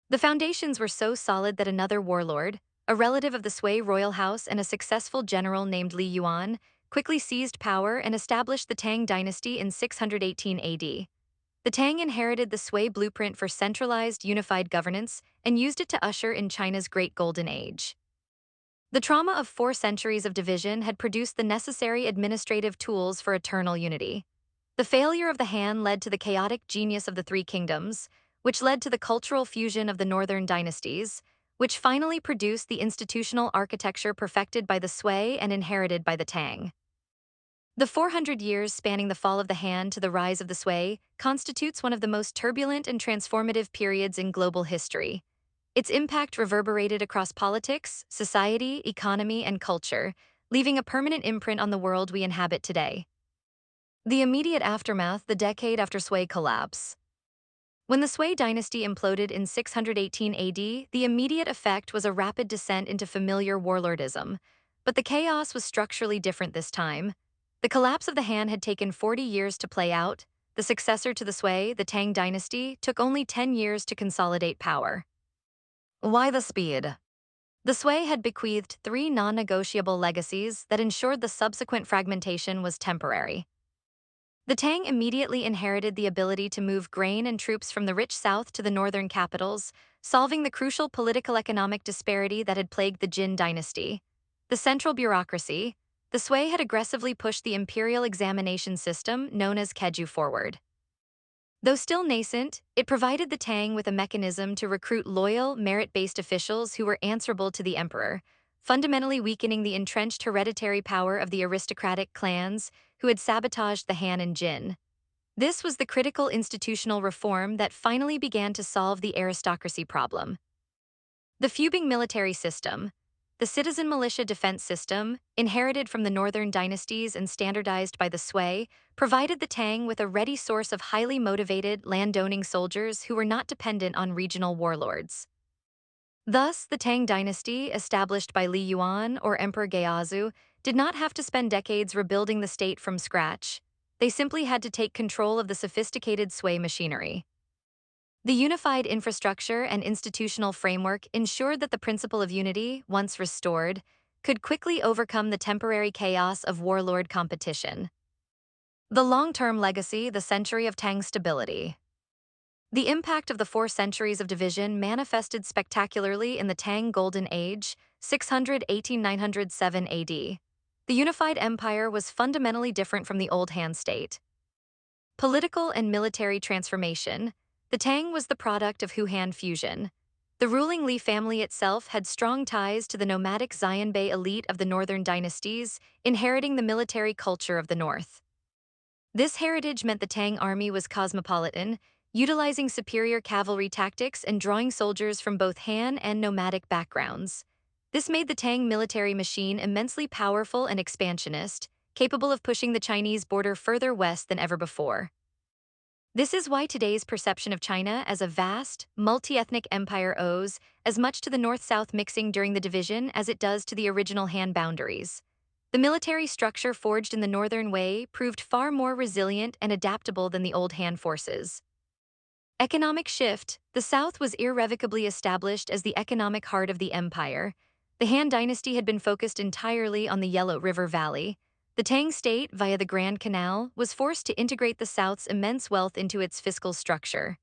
The foundations were so solid that another warlord, a relative of the Sui royal house and a successful general named Li Yuan, quickly seized power and established the Tang dynasty in 618 AD. The Tang inherited the Sui blueprint for centralized, unified governance and used it to usher in China's Great Golden Age. The trauma of 4 centuries of division had produced the necessary administrative tools for eternal unity. The failure of the Han led to the chaotic genius of the 3 kingdoms, which led to the cultural fusion of the Northern Dynasties, which finally produced the institutional architecture perfected by the Sui and inherited by the Tang. The 400 years spanning the fall of the Han to the rise of the Sui constitutes one of the most turbulent and transformative periods in global history. Its impact reverberated across politics, society, economy, and culture, leaving a permanent imprint on the world we inhabit today. The immediate aftermath, the decade after Sui collapse. When the Sui dynasty imploded in 618 AD, the immediate effect was a rapid descent into familiar warlordism. But the chaos was structurally different this time. The collapse of the Han had taken 40 years to play out. The successor to the Sui, the Tang dynasty, took only 10 years to consolidate power. Why the speed? The Sui had bequeathed 3 non-negotiable legacies that ensured the subsequent fragmentation was temporary. The Tang immediately inherited the ability to move grain and troops from the rich south to the northern capitals, solving the crucial political-economic disparity that had plagued the Jin Dynasty. The central bureaucracy. The Sui had aggressively pushed the imperial examination system, known as Keju, forward. Though still nascent, it provided the Tang with a mechanism to recruit loyal, merit-based officials who were answerable to the emperor, fundamentally weakening the entrenched hereditary power of the aristocratic clans who had sabotaged the Han and Jin. This was the critical institutional reform that finally began to solve the aristocracy problem. The fuming military system. the citizen militia defense system, inherited from the Northern dynasties and standardized by the Sui, provided the Tang with a ready source of highly motivated, land-owning soldiers who were not dependent on regional warlords. Thus, the Tang dynasty, established by Li Yuan or Emperor Gaozu, did not have to spend decades rebuilding the state from scratch. They simply had to take control of the sophisticated Sui machinery. The unified infrastructure and institutional framework ensured that the principle of unity, once restored, could quickly overcome the temporary chaos of warlord competition. The long-term legacy, the century of Tang stability. The impact of the 4 centuries of division manifested spectacularly in the Tang Golden Age, 618–907 AD. The unified empire was fundamentally different from the old Han state. Political and military transformation. The Tang was the product of Hu-Han fusion. The ruling Li family itself had strong ties to the nomadic Xianbei elite of the Northern dynasties, inheriting the military culture of the North. This heritage meant the Tang army was cosmopolitan, utilizing superior cavalry tactics and drawing soldiers from both Han and nomadic backgrounds. This made the Tang military machine immensely powerful and expansionist, capable of pushing the Chinese border further west than ever before. This is why today's perception of China as a vast, multi-ethnic empire owes as much to the North-South mixing during the division as it does to the original Han boundaries. The military structure forged in the Northern Way proved far more resilient and adaptable than the old Han forces. Economic shift. The South was irrevocably established as the economic heart of the empire. The Han Dynasty had been focused entirely on the Yellow River Valley. The Tang state, via the Grand Canal, was forced to integrate the South's immense wealth into its fiscal structure.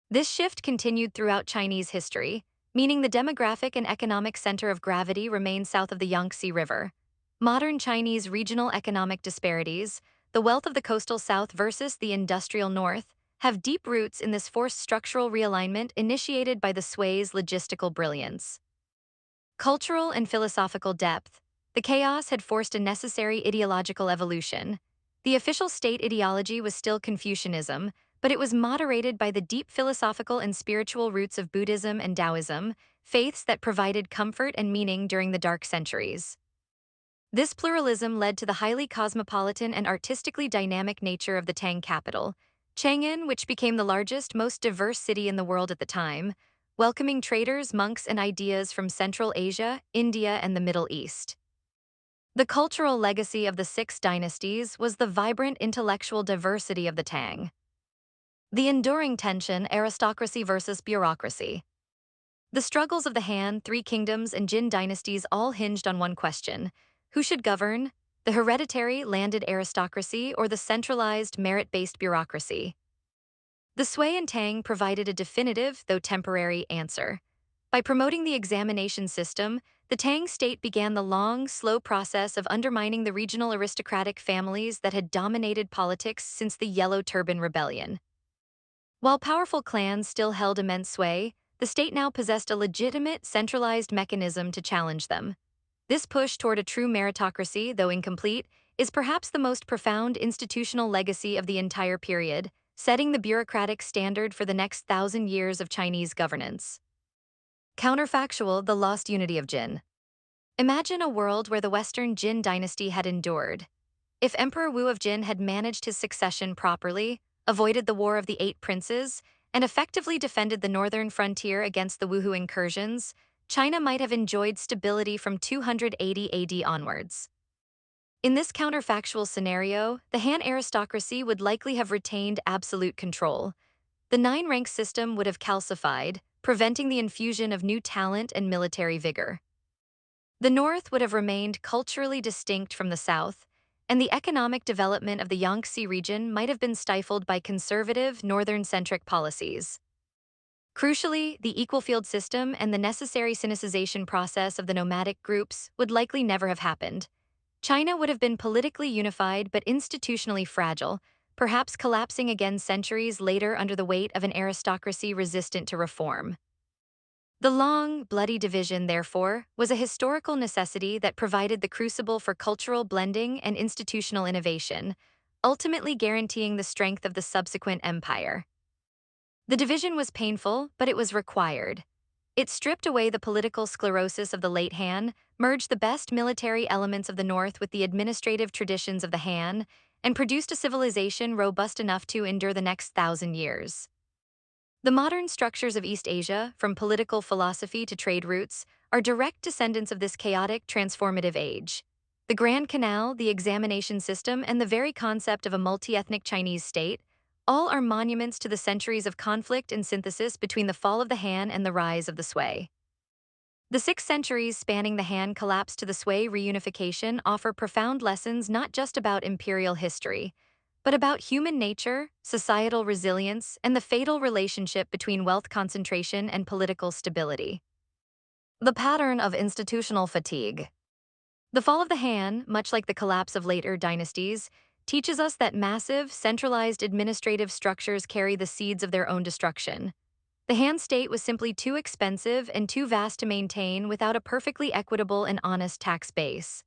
This shift continued throughout Chinese history, meaning the demographic and economic center of gravity remained south of the Yangtze River. Modern Chinese regional economic disparities, the wealth of the coastal South versus the industrial North, have deep roots in this forced structural realignment initiated by the Sui's logistical brilliance. Cultural and philosophical depth. The chaos had forced a necessary ideological evolution. The official state ideology was still Confucianism, but it was moderated by the deep philosophical and spiritual roots of Buddhism and Taoism, faiths that provided comfort and meaning during the dark centuries. This pluralism led to the highly cosmopolitan and artistically dynamic nature of the Tang capital, Chang'an, which became the largest, most diverse city in the world at the time, welcoming traders, monks, and ideas from Central Asia, India, and the Middle East. The cultural legacy of the 6 dynasties was the vibrant intellectual diversity of the Tang. The enduring tension, aristocracy versus bureaucracy. The struggles of the Han, Three Kingdoms, and Jin dynasties all hinged on one question: who should govern, the hereditary, landed aristocracy or the centralized, merit-based bureaucracy? The Sui and Tang provided a definitive, though temporary, answer. By promoting the examination system, the Tang state began the long, slow process of undermining the regional aristocratic families that had dominated politics since the Yellow Turban Rebellion. While powerful clans still held immense sway, the state now possessed a legitimate, centralized mechanism to challenge them. This push toward a true meritocracy, though incomplete, is perhaps the most profound institutional legacy of the entire period, setting the bureaucratic standard for the next 1,000 years of Chinese governance. Counterfactual, the lost unity of Jin. Imagine a world where the Western Jin dynasty had endured. If Emperor Wu of Jin had managed his succession properly, avoided the War of the Eight Princes, and effectively defended the northern frontier against the Wuhu incursions, China might have enjoyed stability from 280 AD onwards. In this counterfactual scenario, the Han aristocracy would likely have retained absolute control. The 9-rank system would have calcified, preventing the infusion of new talent and military vigor. The North would have remained culturally distinct from the South, and the economic development of the Yangtze region might have been stifled by conservative, northern-centric policies. Crucially, the equal field system and the necessary Sinicization process of the nomadic groups would likely never have happened. China would have been politically unified but institutionally fragile, perhaps collapsing again centuries later under the weight of an aristocracy resistant to reform. The long, bloody division, therefore, was a historical necessity that provided the crucible for cultural blending and institutional innovation, ultimately guaranteeing the strength of the subsequent empire. The division was painful, but it was required. It stripped away the political sclerosis of the late Han, merged the best military elements of the North with the administrative traditions of the Han, and produced a civilization robust enough to endure the next 1,000 years. The modern structures of East Asia, from political philosophy to trade routes, are direct descendants of this chaotic, transformative age. The Grand Canal, the examination system, and the very concept of a multi-ethnic Chinese state all are monuments to the centuries of conflict and synthesis between the fall of the Han and the rise of the Sui. The 6 centuries spanning the Han collapse to the Sui reunification offer profound lessons not just about imperial history, but about human nature, societal resilience, and the fatal relationship between wealth concentration and political stability. The pattern of institutional fatigue. The fall of the Han, much like the collapse of later dynasties, teaches us that massive, centralized administrative structures carry the seeds of their own destruction. The Han state was simply too expensive and too vast to maintain without a perfectly equitable and honest tax base.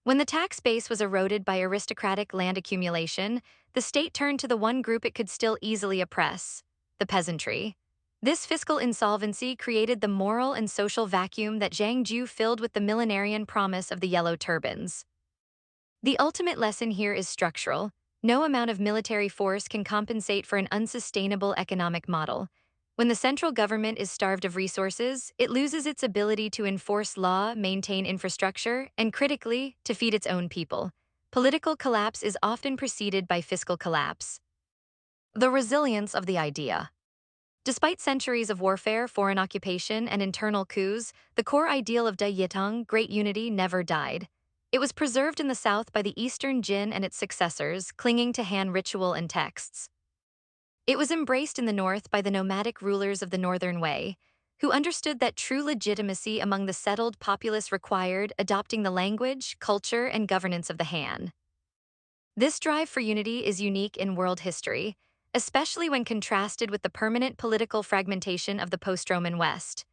When the tax base was eroded by aristocratic land accumulation, the state turned to the one group it could still easily oppress: the peasantry. This fiscal insolvency created the moral and social vacuum that Yangtze filled with the millenarian promise of the yellow turbans. The ultimate lesson here is structural. No amount of military force can compensate for an unsustainable economic model. When the central government is starved of resources, it loses its ability to enforce law, maintain infrastructure, and critically, to feed its own people. Political collapse is often preceded by fiscal collapse. The resilience of the idea. Despite centuries of warfare, foreign occupation, and internal coups, the core ideal of Yitong, great unity, never died. It was preserved in the south by the Eastern Jin and its successors, clinging to Han ritual and texts. It was embraced in the north by the nomadic rulers of the Northern Wei, who understood that true legitimacy among the settled populace required adopting the language, culture, and governance of the Han. This drive for unity is unique in world history, especially when contrasted with the permanent political fragmentation of the post-Roman West.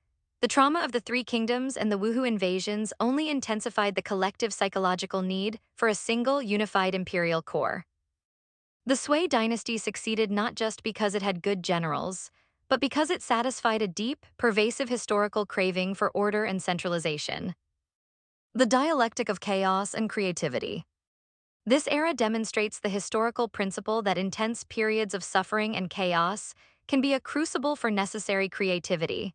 The trauma of the Three Kingdoms and the Wuhu invasions only intensified the collective psychological need for a single, unified imperial core. The Sui dynasty succeeded not just because it had good generals, but because it satisfied a deep, pervasive historical craving for order and centralization. The dialectic of chaos and creativity. This era demonstrates the historical principle that intense periods of suffering and chaos can be a crucible for necessary creativity.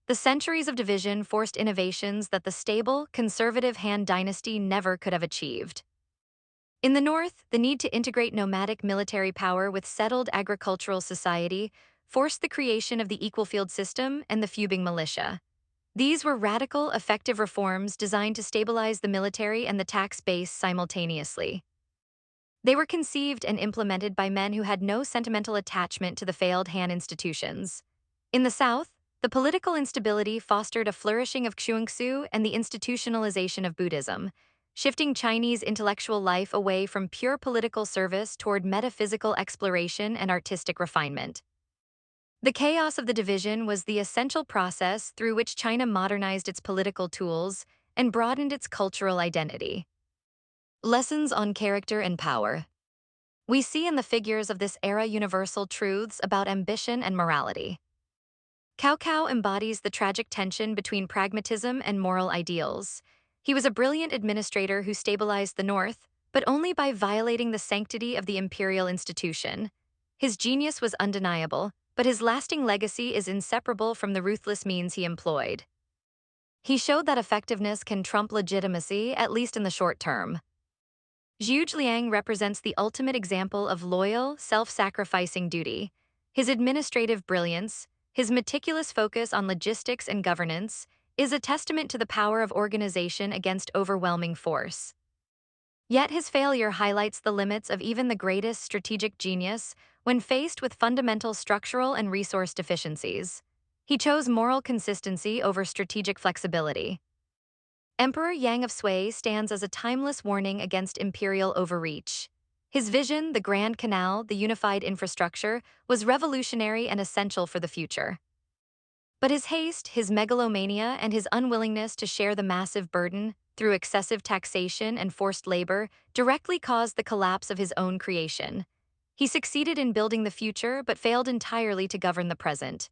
The centuries of division forced innovations that the stable, conservative Han Dynasty never could have achieved. In the north, the need to integrate nomadic military power with settled agricultural society forced the creation of the equal field system and the Fubing militia. These were radical, effective reforms designed to stabilize the military and the tax base simultaneously. They were conceived and implemented by men who had no sentimental attachment to the failed Han institutions. In the south, the political instability fostered a flourishing of Xuanxu and the institutionalization of Buddhism, shifting Chinese intellectual life away from pure political service toward metaphysical exploration and artistic refinement. The chaos of the division was the essential process through which China modernized its political tools and broadened its cultural identity. Lessons on character and power. We see in the figures of this era universal truths about ambition and morality. Cao Cao embodies the tragic tension between pragmatism and moral ideals. He was a brilliant administrator who stabilized the north, but only by violating the sanctity of the imperial institution. His genius was undeniable, but his lasting legacy is inseparable from the ruthless means he employed. He showed that effectiveness can trump legitimacy, at least in the short term. Zhuge Liang represents the ultimate example of loyal, self-sacrificing duty. His administrative brilliance, his meticulous focus on logistics and governance, is a testament to the power of organization against overwhelming force. Yet his failure highlights the limits of even the greatest strategic genius when faced with fundamental structural and resource deficiencies. He chose moral consistency over strategic flexibility. Emperor Yang of Sui stands as a timeless warning against imperial overreach. His vision, the Grand Canal, the unified infrastructure, was revolutionary and essential for the future. But his haste, his megalomania, and his unwillingness to share the massive burden through excessive taxation and forced labor directly caused the collapse of his own creation. He succeeded in building the future but failed entirely to govern the present.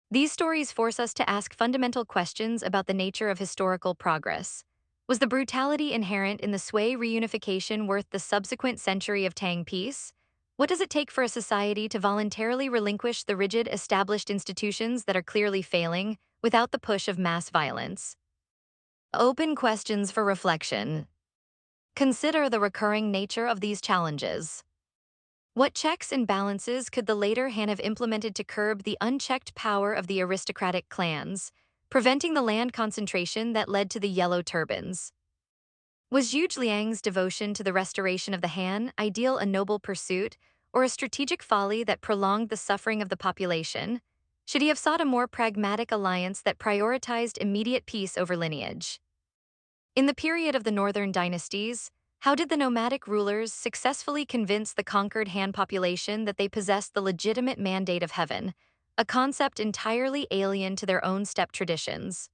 These stories force us to ask fundamental questions about the nature of historical progress. Was the brutality inherent in the Sui reunification worth the subsequent century of Tang peace? What does it take for a society to voluntarily relinquish the rigid, established institutions that are clearly failing without the push of mass violence? Open questions for reflection. Consider the recurring nature of these challenges. What checks and balances could the later Han have implemented to curb the unchecked power of the aristocratic clans, preventing the land concentration that led to the Yellow Turbans? Was Zhuge Liang's devotion to the restoration of the Han ideal a noble pursuit, or a strategic folly that prolonged the suffering of the population? Should he have sought a more pragmatic alliance that prioritized immediate peace over lineage? In the period of the Northern Dynasties, how did the nomadic rulers successfully convince the conquered Han population that they possessed the legitimate mandate of heaven, a concept entirely alien to their own steppe traditions?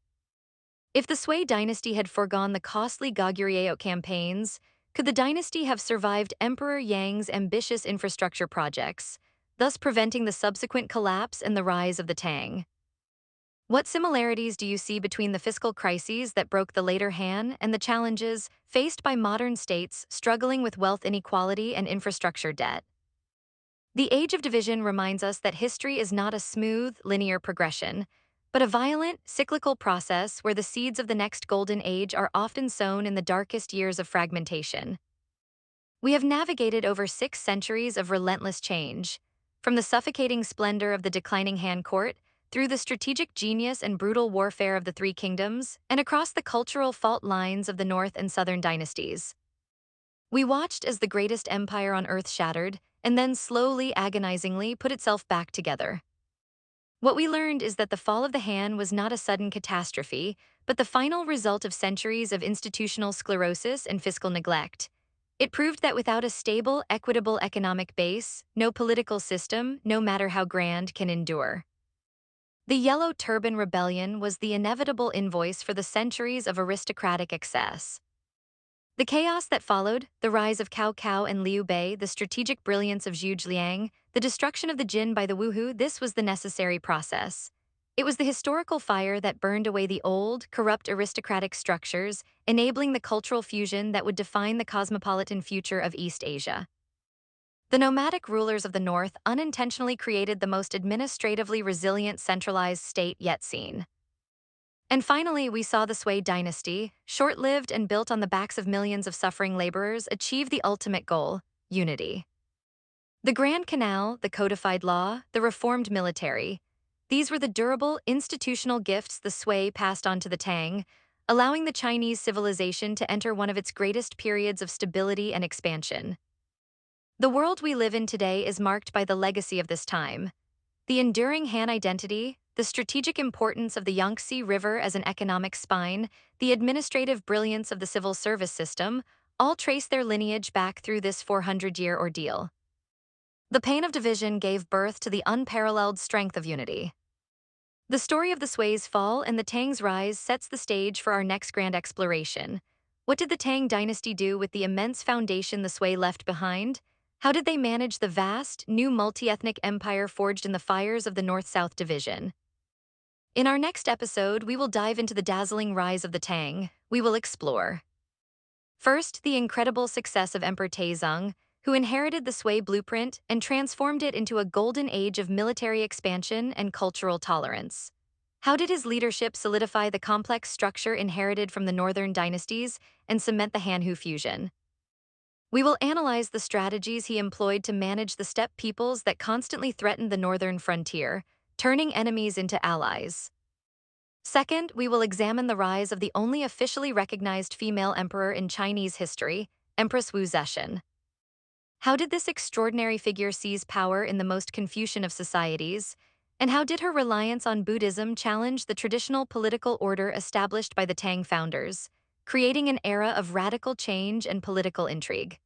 If the Sui dynasty had foregone the costly Goguryeo campaigns, could the dynasty have survived Emperor Yang's ambitious infrastructure projects, thus preventing the subsequent collapse and the rise of the Tang? What similarities do you see between the fiscal crises that broke the later Han and the challenges faced by modern states struggling with wealth inequality and infrastructure debt? The Age of Division reminds us that history is not a smooth, linear progression, but a violent, cyclical process where the seeds of the next golden age are often sown in the darkest years of fragmentation. We have navigated over 6 centuries of relentless change, from the suffocating splendor of the declining Han court through the strategic genius and brutal warfare of the Three Kingdoms, and across the cultural fault lines of the North and Southern dynasties. We watched as the greatest empire on Earth shattered, and then slowly, agonizingly put itself back together. What we learned is that the fall of the Han was not a sudden catastrophe, but the final result of centuries of institutional sclerosis and fiscal neglect. It proved that without a stable, equitable economic base, no political system, no matter how grand, can endure. The Yellow Turban Rebellion was the inevitable invoice for the centuries of aristocratic excess. The chaos that followed, the rise of Cao Cao and Liu Bei, the strategic brilliance of Zhuge Liang, the destruction of the Jin by the Wuhu, this was the necessary process. It was the historical fire that burned away the old, corrupt aristocratic structures, enabling the cultural fusion that would define the cosmopolitan future of East Asia. The nomadic rulers of the North unintentionally created the most administratively resilient centralized state yet seen. And finally, we saw the Sui dynasty, short-lived and built on the backs of millions of suffering laborers, achieve the ultimate goal: unity. The Grand Canal, the codified law, the reformed military. These were the durable, institutional gifts the Sui passed on to the Tang, allowing the Chinese civilization to enter one of its greatest periods of stability and expansion. The world we live in today is marked by the legacy of this time. The enduring Han identity, the strategic importance of the Yangtze River as an economic spine, the administrative brilliance of the civil service system, all trace their lineage back through this 400-year ordeal. The pain of division gave birth to the unparalleled strength of unity. The story of the Sui's fall and the Tang's rise sets the stage for our next grand exploration. What did the Tang dynasty do with the immense foundation the Sui left behind? How did they manage the vast, new multi-ethnic empire forged in the fires of the North-South division? In our next episode, we will dive into the dazzling rise of the Tang. We will explore, first, the incredible success of Emperor Taizong, who inherited the Sui blueprint and transformed it into a golden age of military expansion and cultural tolerance. How did his leadership solidify the complex structure inherited from the Northern dynasties and cement the Han-Hu fusion? We will analyze the strategies he employed to manage the steppe peoples that constantly threatened the northern frontier, turning enemies into allies. Second, we will examine the rise of the only officially recognized female emperor in Chinese history, Empress Wu Zetian. How did this extraordinary figure seize power in the most Confucian of societies, and how did her reliance on Buddhism challenge the traditional political order established by the Tang founders, creating an era of radical change and political intrigue?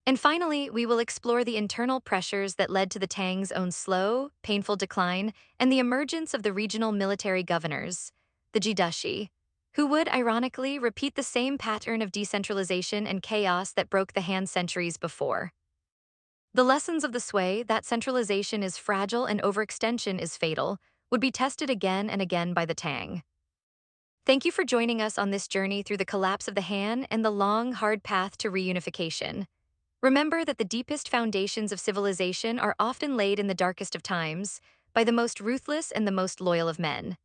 And finally, we will explore the internal pressures that led to the Tang's own slow, painful decline and the emergence of the regional military governors, the Jidashi, who would, ironically, repeat the same pattern of decentralization and chaos that broke the Han centuries before. The lessons of the Sui, that centralization is fragile and overextension is fatal, would be tested again and again by the Tang. Thank you for joining us on this journey through the collapse of the Han and the long, hard path to reunification. Remember that the deepest foundations of civilization are often laid in the darkest of times, by the most ruthless and the most loyal of men.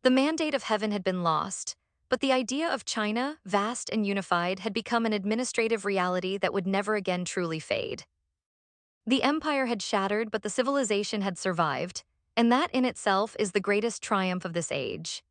The mandate of heaven had been lost, but the idea of China, vast and unified, had become an administrative reality that would never again truly fade. The empire had shattered, but the civilization had survived, and that in itself is the greatest triumph of this age.